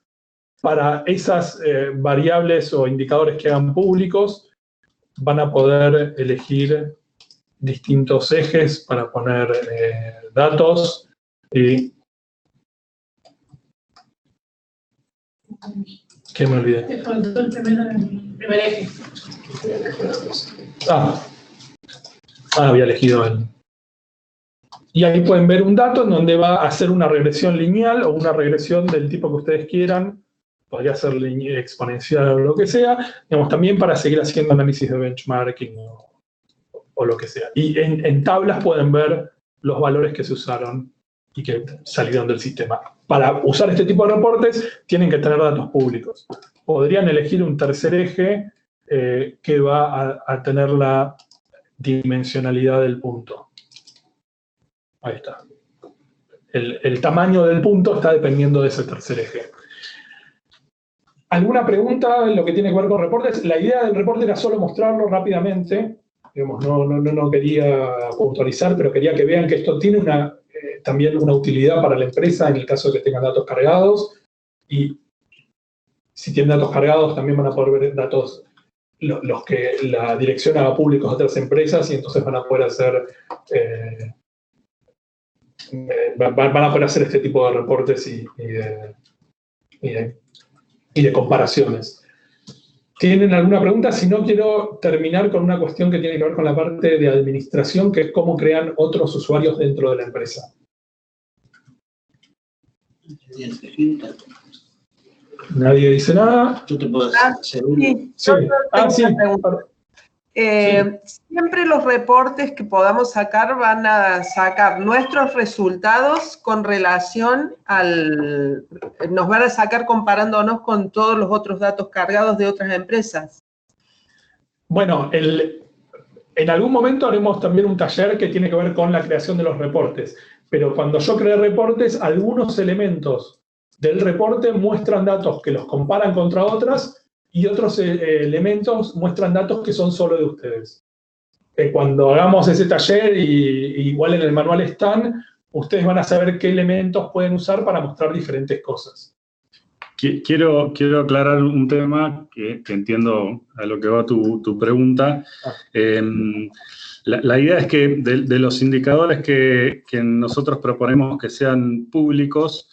para esas variables o indicadores que hagan públicos, van a poder elegir distintos ejes para poner datos. Y ¿qué me olvidé? Te faltó el primer eje. Había elegido el. Y ahí pueden ver un dato en donde va a hacer una regresión lineal o una regresión del tipo que ustedes quieran. Podría ser exponencial o lo que sea. Digamos, también para seguir haciendo análisis de benchmarking o lo que sea. Y en tablas pueden ver los valores que se usaron y que salieron del sistema. Para usar este tipo de reportes tienen que tener datos públicos. Podrían elegir un tercer eje que va a tener la dimensionalidad del punto. Ahí está. El tamaño del punto está dependiendo de ese tercer eje. ¿Alguna pregunta en lo que tiene que ver con reportes? La idea del reporte era solo mostrarlo rápidamente. Digamos, no quería puntualizar, pero quería que vean que esto tiene también una utilidad para la empresa en el caso de que tengan datos cargados. Y si tienen datos cargados, también van a poder ver datos los que la dirección haga públicos a otras empresas, y entonces van a poder hacer este tipo de reportes y de comparaciones. ¿Tienen alguna pregunta? Si no, quiero terminar con una cuestión que tiene que ver con la parte de administración, que es cómo crean otros usuarios dentro de la empresa. ¿Nadie dice nada? ¿Tú te puedes hacer Sí, Sí. Sí. Siempre los reportes que podamos sacar van a sacar nuestros resultados con relación nos van a sacar comparándonos con todos los otros datos cargados de otras empresas. Bueno, en algún momento haremos también un taller que tiene que ver con la creación de los reportes, pero cuando yo creé reportes, algunos elementos del reporte muestran datos que los comparan contra otras, y otros elementos muestran datos que son solo de ustedes. Cuando hagamos ese taller, y igual en el manual están, ustedes van a saber qué elementos pueden usar para mostrar diferentes cosas. Quiero aclarar un tema que entiendo a lo que va tu pregunta. La idea es que de los indicadores que nosotros proponemos que sean públicos,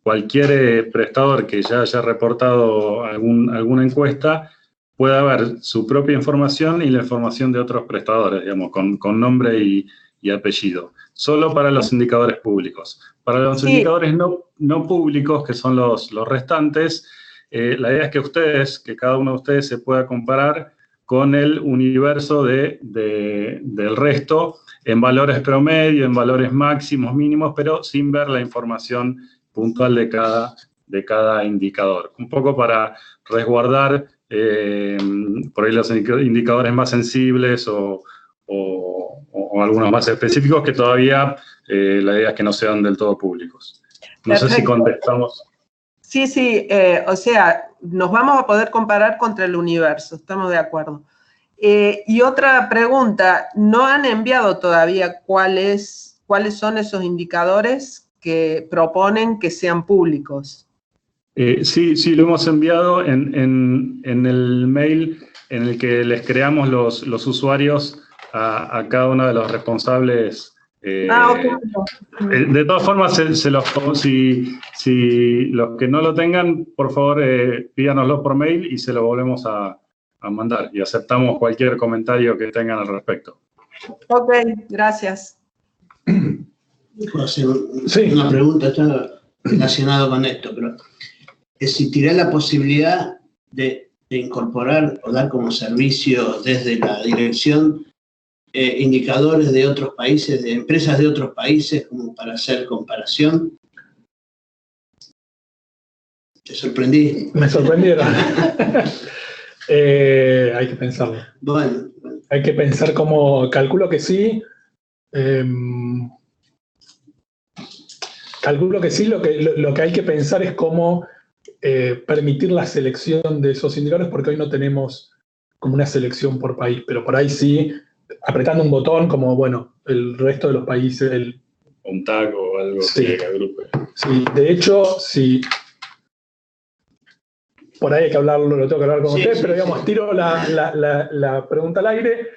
cualquier prestador que ya haya reportado alguna encuesta pueda ver su propia información y la información de otros prestadores, digamos, con nombre y apellido. Solo para los indicadores públicos. Para los indicadores no públicos, que son los restantes, la idea es que cada uno de ustedes se pueda comparar con el universo del resto en valores promedio, en valores máximos, mínimos, pero sin ver la información puntual de cada indicador. Un poco para resguardar por ahí los indicadores más sensibles o algunos más específicos que todavía la idea es que no sean del todo públicos. No sé si Perfecto. contestamos. Sí, sí, o sea, nos vamos a poder comparar contra el universo, estamos de acuerdo. Y otra pregunta, ¿no han enviado todavía cuáles son esos indicadores que proponen que sean públicos? Sí, lo hemos enviado en el mail en el que les creamos los usuarios a cada uno de los responsables. Ok. De todas formas, si los que no lo tengan, por favor, pídanoslo por mail y se lo volvemos a mandar. Y aceptamos cualquier comentario que tengan al respecto. Ok, gracias. Puedo hacer Sí. una pregunta, está relacionado con esto, pero ¿existirá la posibilidad de incorporar o dar como servicio desde la dirección indicadores de otros países, de empresas de otros países, como para hacer comparación? ¿Te sorprendí? Me sorprendieron. Hay que pensarlo. Bueno, Hay que pensar cómo, calculo que sí. Calculo que sí, lo que hay que pensar es cómo permitir la selección de esos indicadores, porque hoy no tenemos como una selección por país, pero por ahí sí, apretando un botón, como bueno, el resto de los países. Un tag o algo Sí. que agrupe. Sí, de hecho, sí. Por ahí hay que hablarlo, lo tengo que hablar con Sí, ustedes, sí, pero digamos, sí. tiro la pregunta al aire.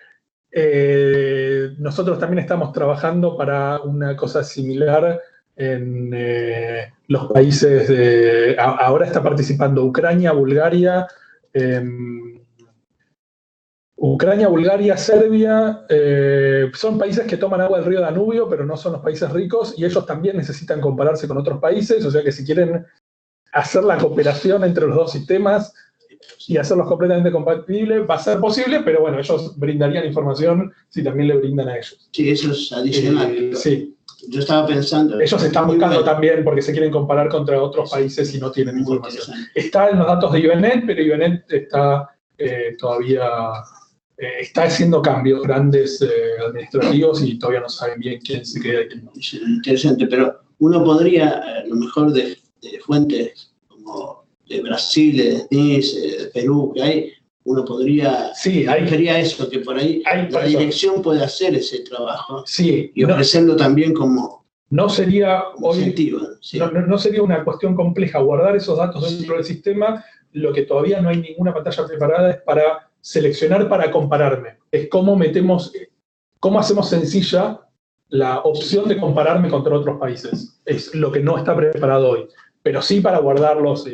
Nosotros también estamos trabajando para una cosa similar en los países de... Ahora está participando Ucrania, Bulgaria, Serbia, son países que toman agua del río Danubio, pero no son los países ricos, y ellos también necesitan compararse con otros países, o sea que si quieren hacer la cooperación entre los dos sistemas y hacerlos completamente compatibles, va a ser posible, pero bueno, ellos brindarían información si también le brindan a ellos. Sí, eso es adicional. Sí. Yo estaba pensando... Ellos están muy buscando bueno. también porque se quieren comparar contra otros países y no tienen Muy información. interesante. Está en los datos de IBNet, pero IBNet está todavía está haciendo cambios grandes administrativos y todavía no saben bien quién se queda y quién no. Es interesante, pero uno podría, a lo mejor de fuentes como de Brasil, de SNIS, de Perú, que hay, uno podría... Sí, quería eso, que por ahí la dirección puede hacer ese trabajo, sí, y ofrecerlo también como... No sería hoy, incentivo, sí. no sería una cuestión compleja guardar esos datos dentro del sistema. Lo que todavía no hay ninguna pantalla preparada es para seleccionar para compararme. Es cómo hacemos sencilla la opción de compararme contra otros países. Es lo que no está preparado hoy. Pero sí para guardarlos,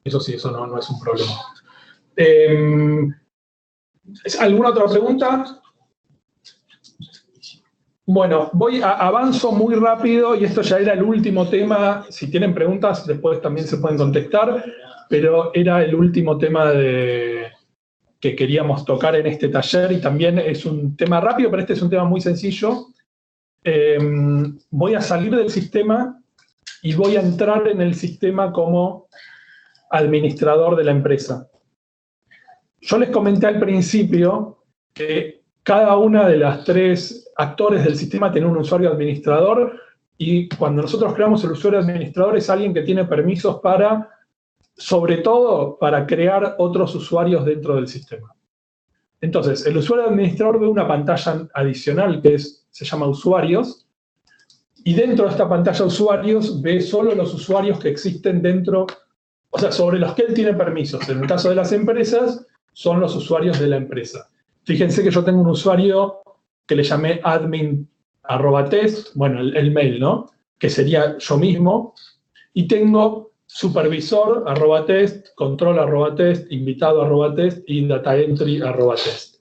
eso sí, eso no es un problema. ¿Alguna otra pregunta? Bueno, avanzo muy rápido y esto ya era el último tema. Si tienen preguntas, después también se pueden contestar, pero era el último tema que queríamos tocar en este taller y también es un tema rápido, pero este es un tema muy sencillo. Voy a salir del sistema y voy a entrar en el sistema como administrador de la empresa. Yo les comenté al principio que cada una de las tres actores del sistema tiene un usuario administrador y cuando nosotros creamos el usuario administrador es alguien que tiene permisos sobre todo para crear otros usuarios dentro del sistema. Entonces, el usuario administrador ve una pantalla adicional que se llama usuarios y dentro de esta pantalla usuarios ve solo los usuarios que existen dentro, o sea, sobre los que él tiene permisos. En el caso de las empresas, son los usuarios de la empresa. Fíjense que yo tengo un usuario que le llamé admin@test, bueno, el mail, ¿no? Que sería yo mismo, y tengo supervisor@test, control@test, invitado@test y dataentry@test.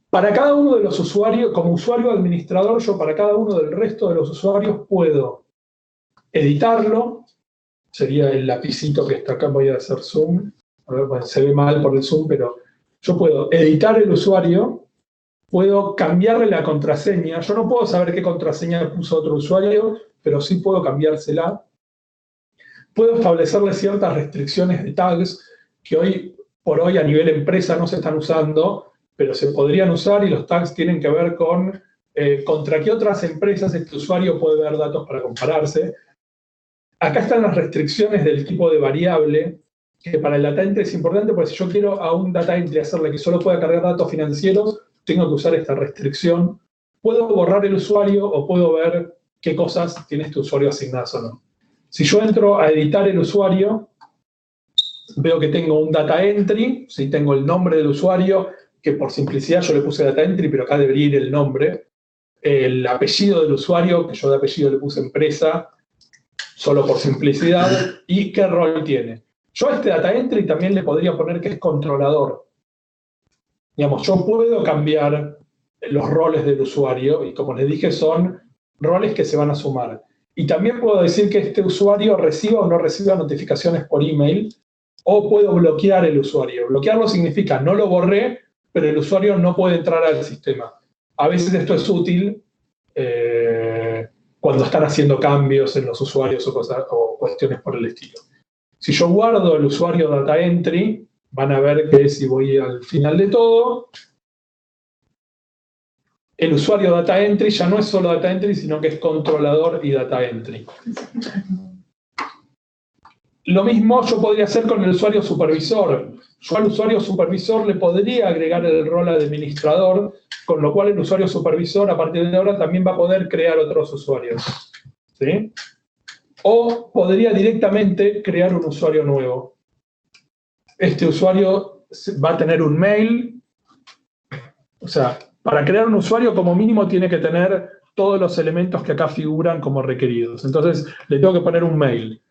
Para cada uno de los usuarios, como usuario administrador, yo para cada uno del resto de los usuarios puedo editarlo, sería el lapicito que está acá, voy a hacer zoom, a ver, bueno, se ve mal por el zoom, pero yo puedo editar el usuario, puedo cambiarle la contraseña. Yo no puedo saber qué contraseña puso otro usuario, pero sí puedo cambiársela. Puedo establecerle ciertas restricciones de tags que hoy por hoy a nivel empresa no se están usando, pero se podrían usar y los tags tienen que ver con contra qué otras empresas este usuario puede ver datos para compararse. Acá están las restricciones del tipo de variable, que para el data entry es importante, porque si yo quiero a un data entry hacerle que solo pueda cargar datos financieros, tengo que usar esta restricción. Puedo borrar el usuario o puedo ver qué cosas tiene este usuario asignadas o no. Si yo entro a editar el usuario, veo que tengo un data entry, ¿sí? Tengo el nombre del usuario, que por simplicidad yo le puse data entry, pero acá debería ir el nombre. El apellido del usuario, que yo de apellido le puse empresa, solo por simplicidad, y qué rol tiene. Yo a este data entry también le podría poner que es controlador. Digamos, yo puedo cambiar los roles del usuario, y como les dije, son roles que se van a sumar. Y también puedo decir que este usuario reciba o no reciba notificaciones por email, o puedo bloquear el usuario. Bloquearlo significa, no lo borré, pero el usuario no puede entrar al sistema. A veces esto es útil cuando están haciendo cambios en los usuarios o cuestiones por el estilo. Si yo guardo el usuario data entry, van a ver que si voy al final de todo, el usuario data entry ya no es solo data entry, sino que es controlador y data entry. Lo mismo yo podría hacer con el usuario supervisor. Yo al usuario supervisor le podría agregar el rol administrador, con lo cual el usuario supervisor a partir de ahora también va a poder crear otros usuarios. ¿Sí? O podría directamente crear un usuario nuevo. Este usuario va a tener un mail. O sea, para crear un usuario como mínimo tiene que tener todos los elementos que acá figuran como requeridos. Entonces le tengo que poner un mail.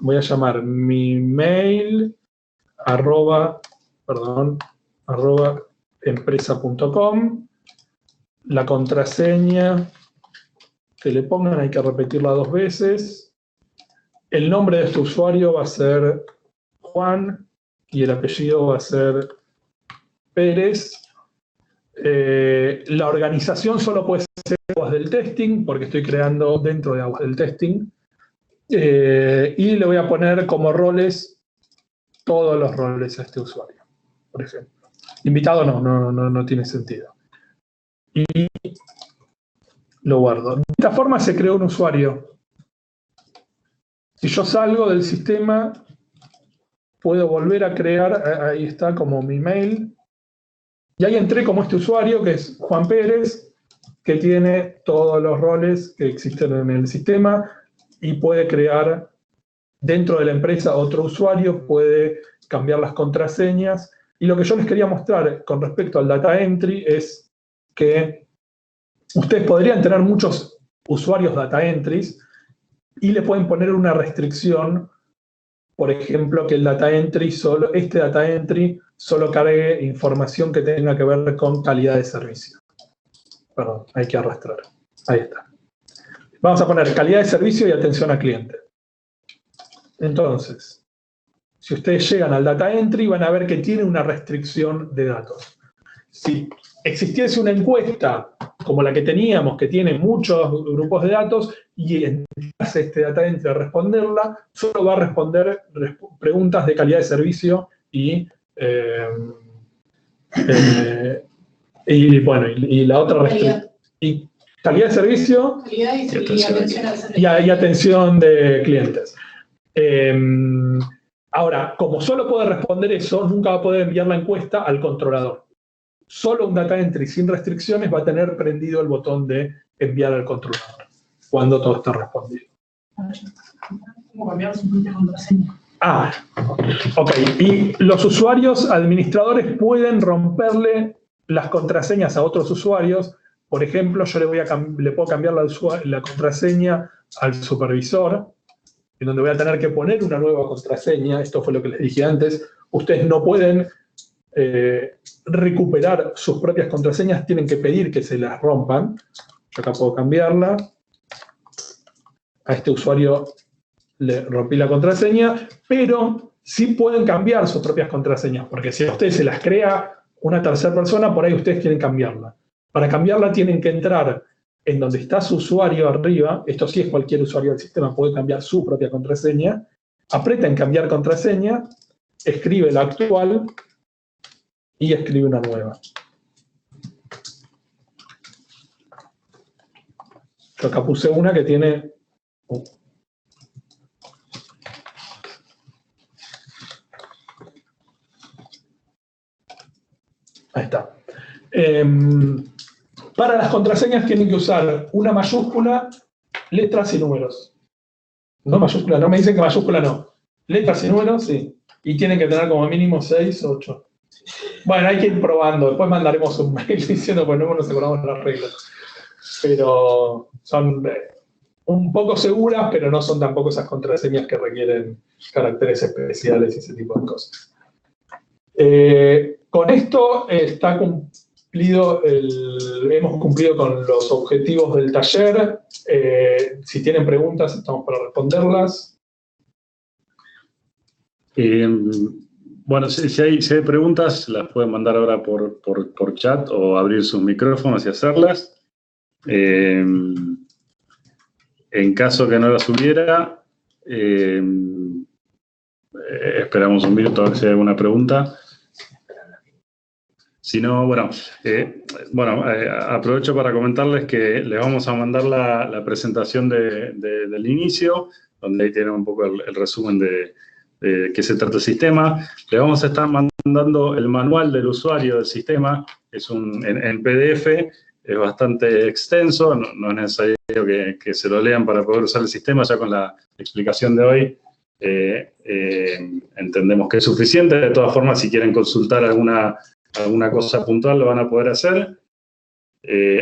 Voy a llamar mi mail arroba empresa.com. La contraseña que le pongan hay que repetirla 2 veces. El nombre de este usuario va a ser Juan y el apellido va a ser Pérez. La organización solo puede ser Aguas del Testing, porque estoy creando dentro de Aguas del Testing. Y le voy a poner como roles todos los roles a este usuario, por ejemplo. Invitado no tiene sentido. Y lo guardo. De esta forma se creó un usuario. Si yo salgo del sistema, puedo volver a crear, ahí está como mi mail, y ahí entré como este usuario, que es Juan Pérez, que tiene todos los roles que existen en el sistema, y puede crear dentro de la empresa otro usuario, puede cambiar las contraseñas. Y lo que yo les quería mostrar con respecto al data entry es que ustedes podrían tener muchos usuarios data entries y le pueden poner una restricción, por ejemplo, que el data entry este data entry solo cargue información que tenga que ver con calidad de servicio. Perdón, hay que arrastrar. Ahí está. Vamos a poner calidad de servicio y atención al cliente. Entonces, si ustedes llegan al data entry, van a ver que tiene una restricción de datos. Si existiese una encuesta como la que teníamos, que tiene muchos grupos de datos, y hace este data entry a responderla, solo va a responder preguntas de calidad de servicio y la otra restricción. Y calidad de servicio y atención de clientes. Ahora, como solo puede responder eso, nunca va a poder enviar la encuesta al controlador. Solo un data entry sin restricciones va a tener prendido el botón de enviar al controlador cuando todo está respondido. ¿Cómo cambiar su propia contraseña? Ok. Y los usuarios administradores pueden romperle las contraseñas a otros usuarios. Por ejemplo, yo le puedo cambiar la contraseña al supervisor, en donde voy a tener que poner una nueva contraseña. Esto fue lo que les dije antes. Ustedes no pueden recuperar sus propias contraseñas, tienen que pedir que se las rompan. Yo acá puedo cambiarla. A este usuario le rompí la contraseña, pero sí pueden cambiar sus propias contraseñas, porque si a ustedes se las crea una tercera persona, por ahí ustedes quieren cambiarla. Para cambiarla tienen que entrar en donde está su usuario arriba. Esto sí es cualquier usuario del sistema, puede cambiar su propia contraseña. Aprieta en cambiar contraseña, escribe la actual y escribe una nueva. Yo acá puse una que tiene Ahí está. Para las contraseñas tienen que usar una mayúscula, letras y números. No mayúscula, no me dicen que mayúscula no. Letras y números, sí. Y tienen que tener como mínimo 6 o 8. Bueno, hay que ir probando. Después mandaremos un mail diciendo, pues no nos acordamos las reglas. Pero son un poco seguras, pero no son tampoco esas contraseñas que requieren caracteres especiales y ese tipo de cosas. Con esto está cumplido hemos cumplido con los objetivos del taller. Si tienen preguntas, estamos para responderlas. Bueno, si hay preguntas, las pueden mandar ahora por chat o abrir sus micrófonos y hacerlas. En caso que no las hubiera, esperamos un minuto a ver si hay alguna pregunta. Si no, aprovecho para comentarles que les vamos a mandar la presentación del inicio, donde ahí tienen un poco el resumen de qué se trata el sistema. Le vamos a estar mandando el manual del usuario del sistema, es en PDF, es bastante extenso, no es necesario que se lo lean para poder usar el sistema. Ya con la explicación de hoy entendemos que es suficiente. De todas formas, si quieren consultar alguna cosa puntual, lo van a poder hacer.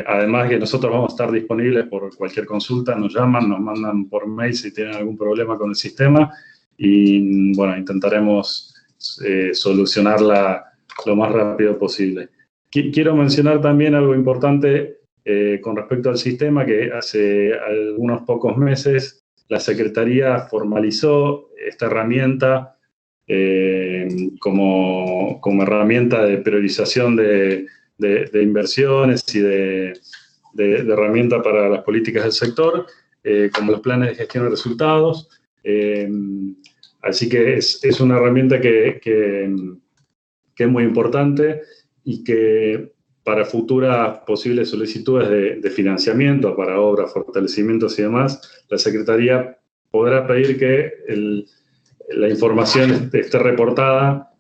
Además que nosotros vamos a estar disponibles por cualquier consulta, nos llaman, nos mandan por mail si tienen algún problema con el sistema y bueno, intentaremos solucionarla lo más rápido posible. Quiero mencionar también algo importante con respecto al sistema, que hace algunos pocos meses la Secretaría formalizó esta herramienta como herramienta de priorización de inversiones y de herramienta para las políticas del sector, como los planes de gestión de resultados. Así que es una herramienta que es muy importante y que para futuras posibles solicitudes de financiamiento para obras, fortalecimientos y demás, la Secretaría podrá pedir que la información esté reportada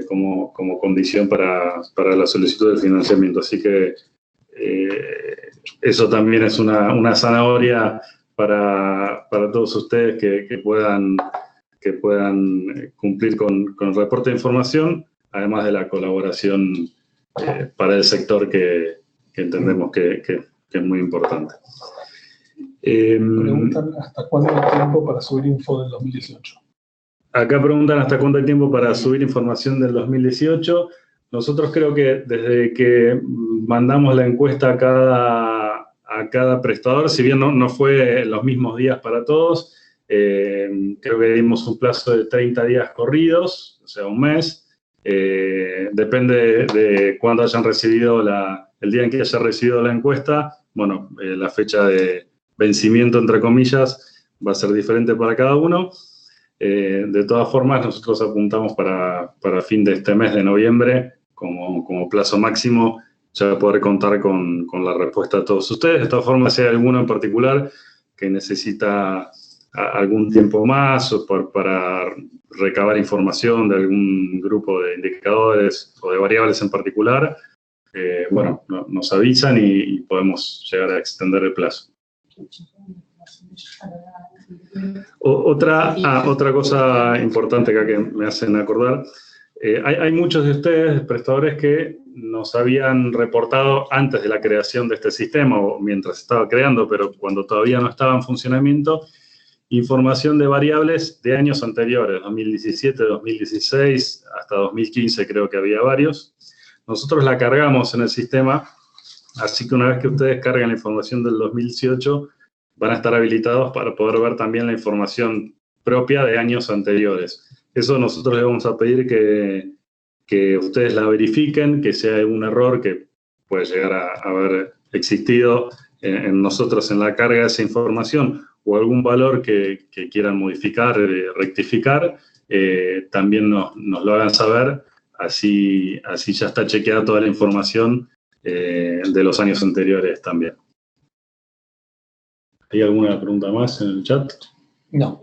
como condición para la solicitud del financiamiento. Así que eso también es una zanahoria para todos ustedes que puedan cumplir con el reporte de información, además de la colaboración para el sector que entendemos que es muy importante. Preguntan hasta cuándo hay tiempo para subir info del 2018. Acá preguntan hasta cuánto hay tiempo para subir información del 2018. Nosotros creo que desde que mandamos la encuesta a cada prestador, si bien no fue los mismos días para todos, creo que dimos un plazo de 30 días corridos, o sea, un mes. Depende de cuándo hayan recibido el día en que haya recibido la encuesta. Bueno, la fecha de vencimiento, entre comillas, va a ser diferente para cada uno. De todas formas, nosotros apuntamos para fin de este mes de noviembre, como plazo máximo, ya poder contar con la respuesta de todos ustedes. De todas formas, si hay alguno en particular que necesita algún tiempo más o para recabar información de algún grupo de indicadores o de variables en particular, bueno, nos avisan y podemos llegar a extender el plazo. Otra cosa importante acá que me hacen acordar, hay muchos de ustedes, prestadores, que nos habían reportado antes de la creación de este sistema o mientras estaba creando, pero cuando todavía no estaba en funcionamiento, información de variables de años anteriores, 2017, 2016, hasta 2015 creo que había varios. Nosotros la cargamos en el sistema, así que una vez que ustedes carguen la información del 2018, van a estar habilitados para poder ver también la información propia de años anteriores. Eso nosotros les vamos a pedir que ustedes la verifiquen, que si hay algún error que puede llegar a haber existido en nosotros en la carga de esa información, o algún valor que quieran modificar, rectificar, también nos lo hagan saber, así ya está chequeada toda la información de los años anteriores también. ¿Hay alguna pregunta más en el chat? No.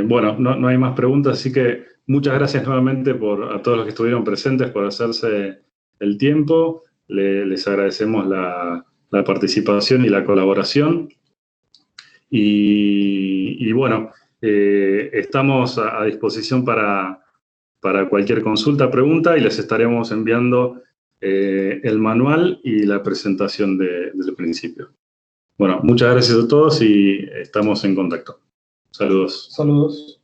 Bueno, no hay más preguntas, así que muchas gracias nuevamente a todos los que estuvieron presentes por hacerse el tiempo, les agradecemos la participación y la colaboración. Y bueno, estamos a disposición para cualquier consulta, pregunta, y les estaremos enviando el manual y la presentación del principio. Bueno, muchas gracias a todos y estamos en contacto. Saludos. Saludos.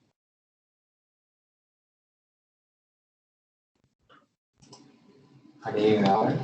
Ahí, ahora.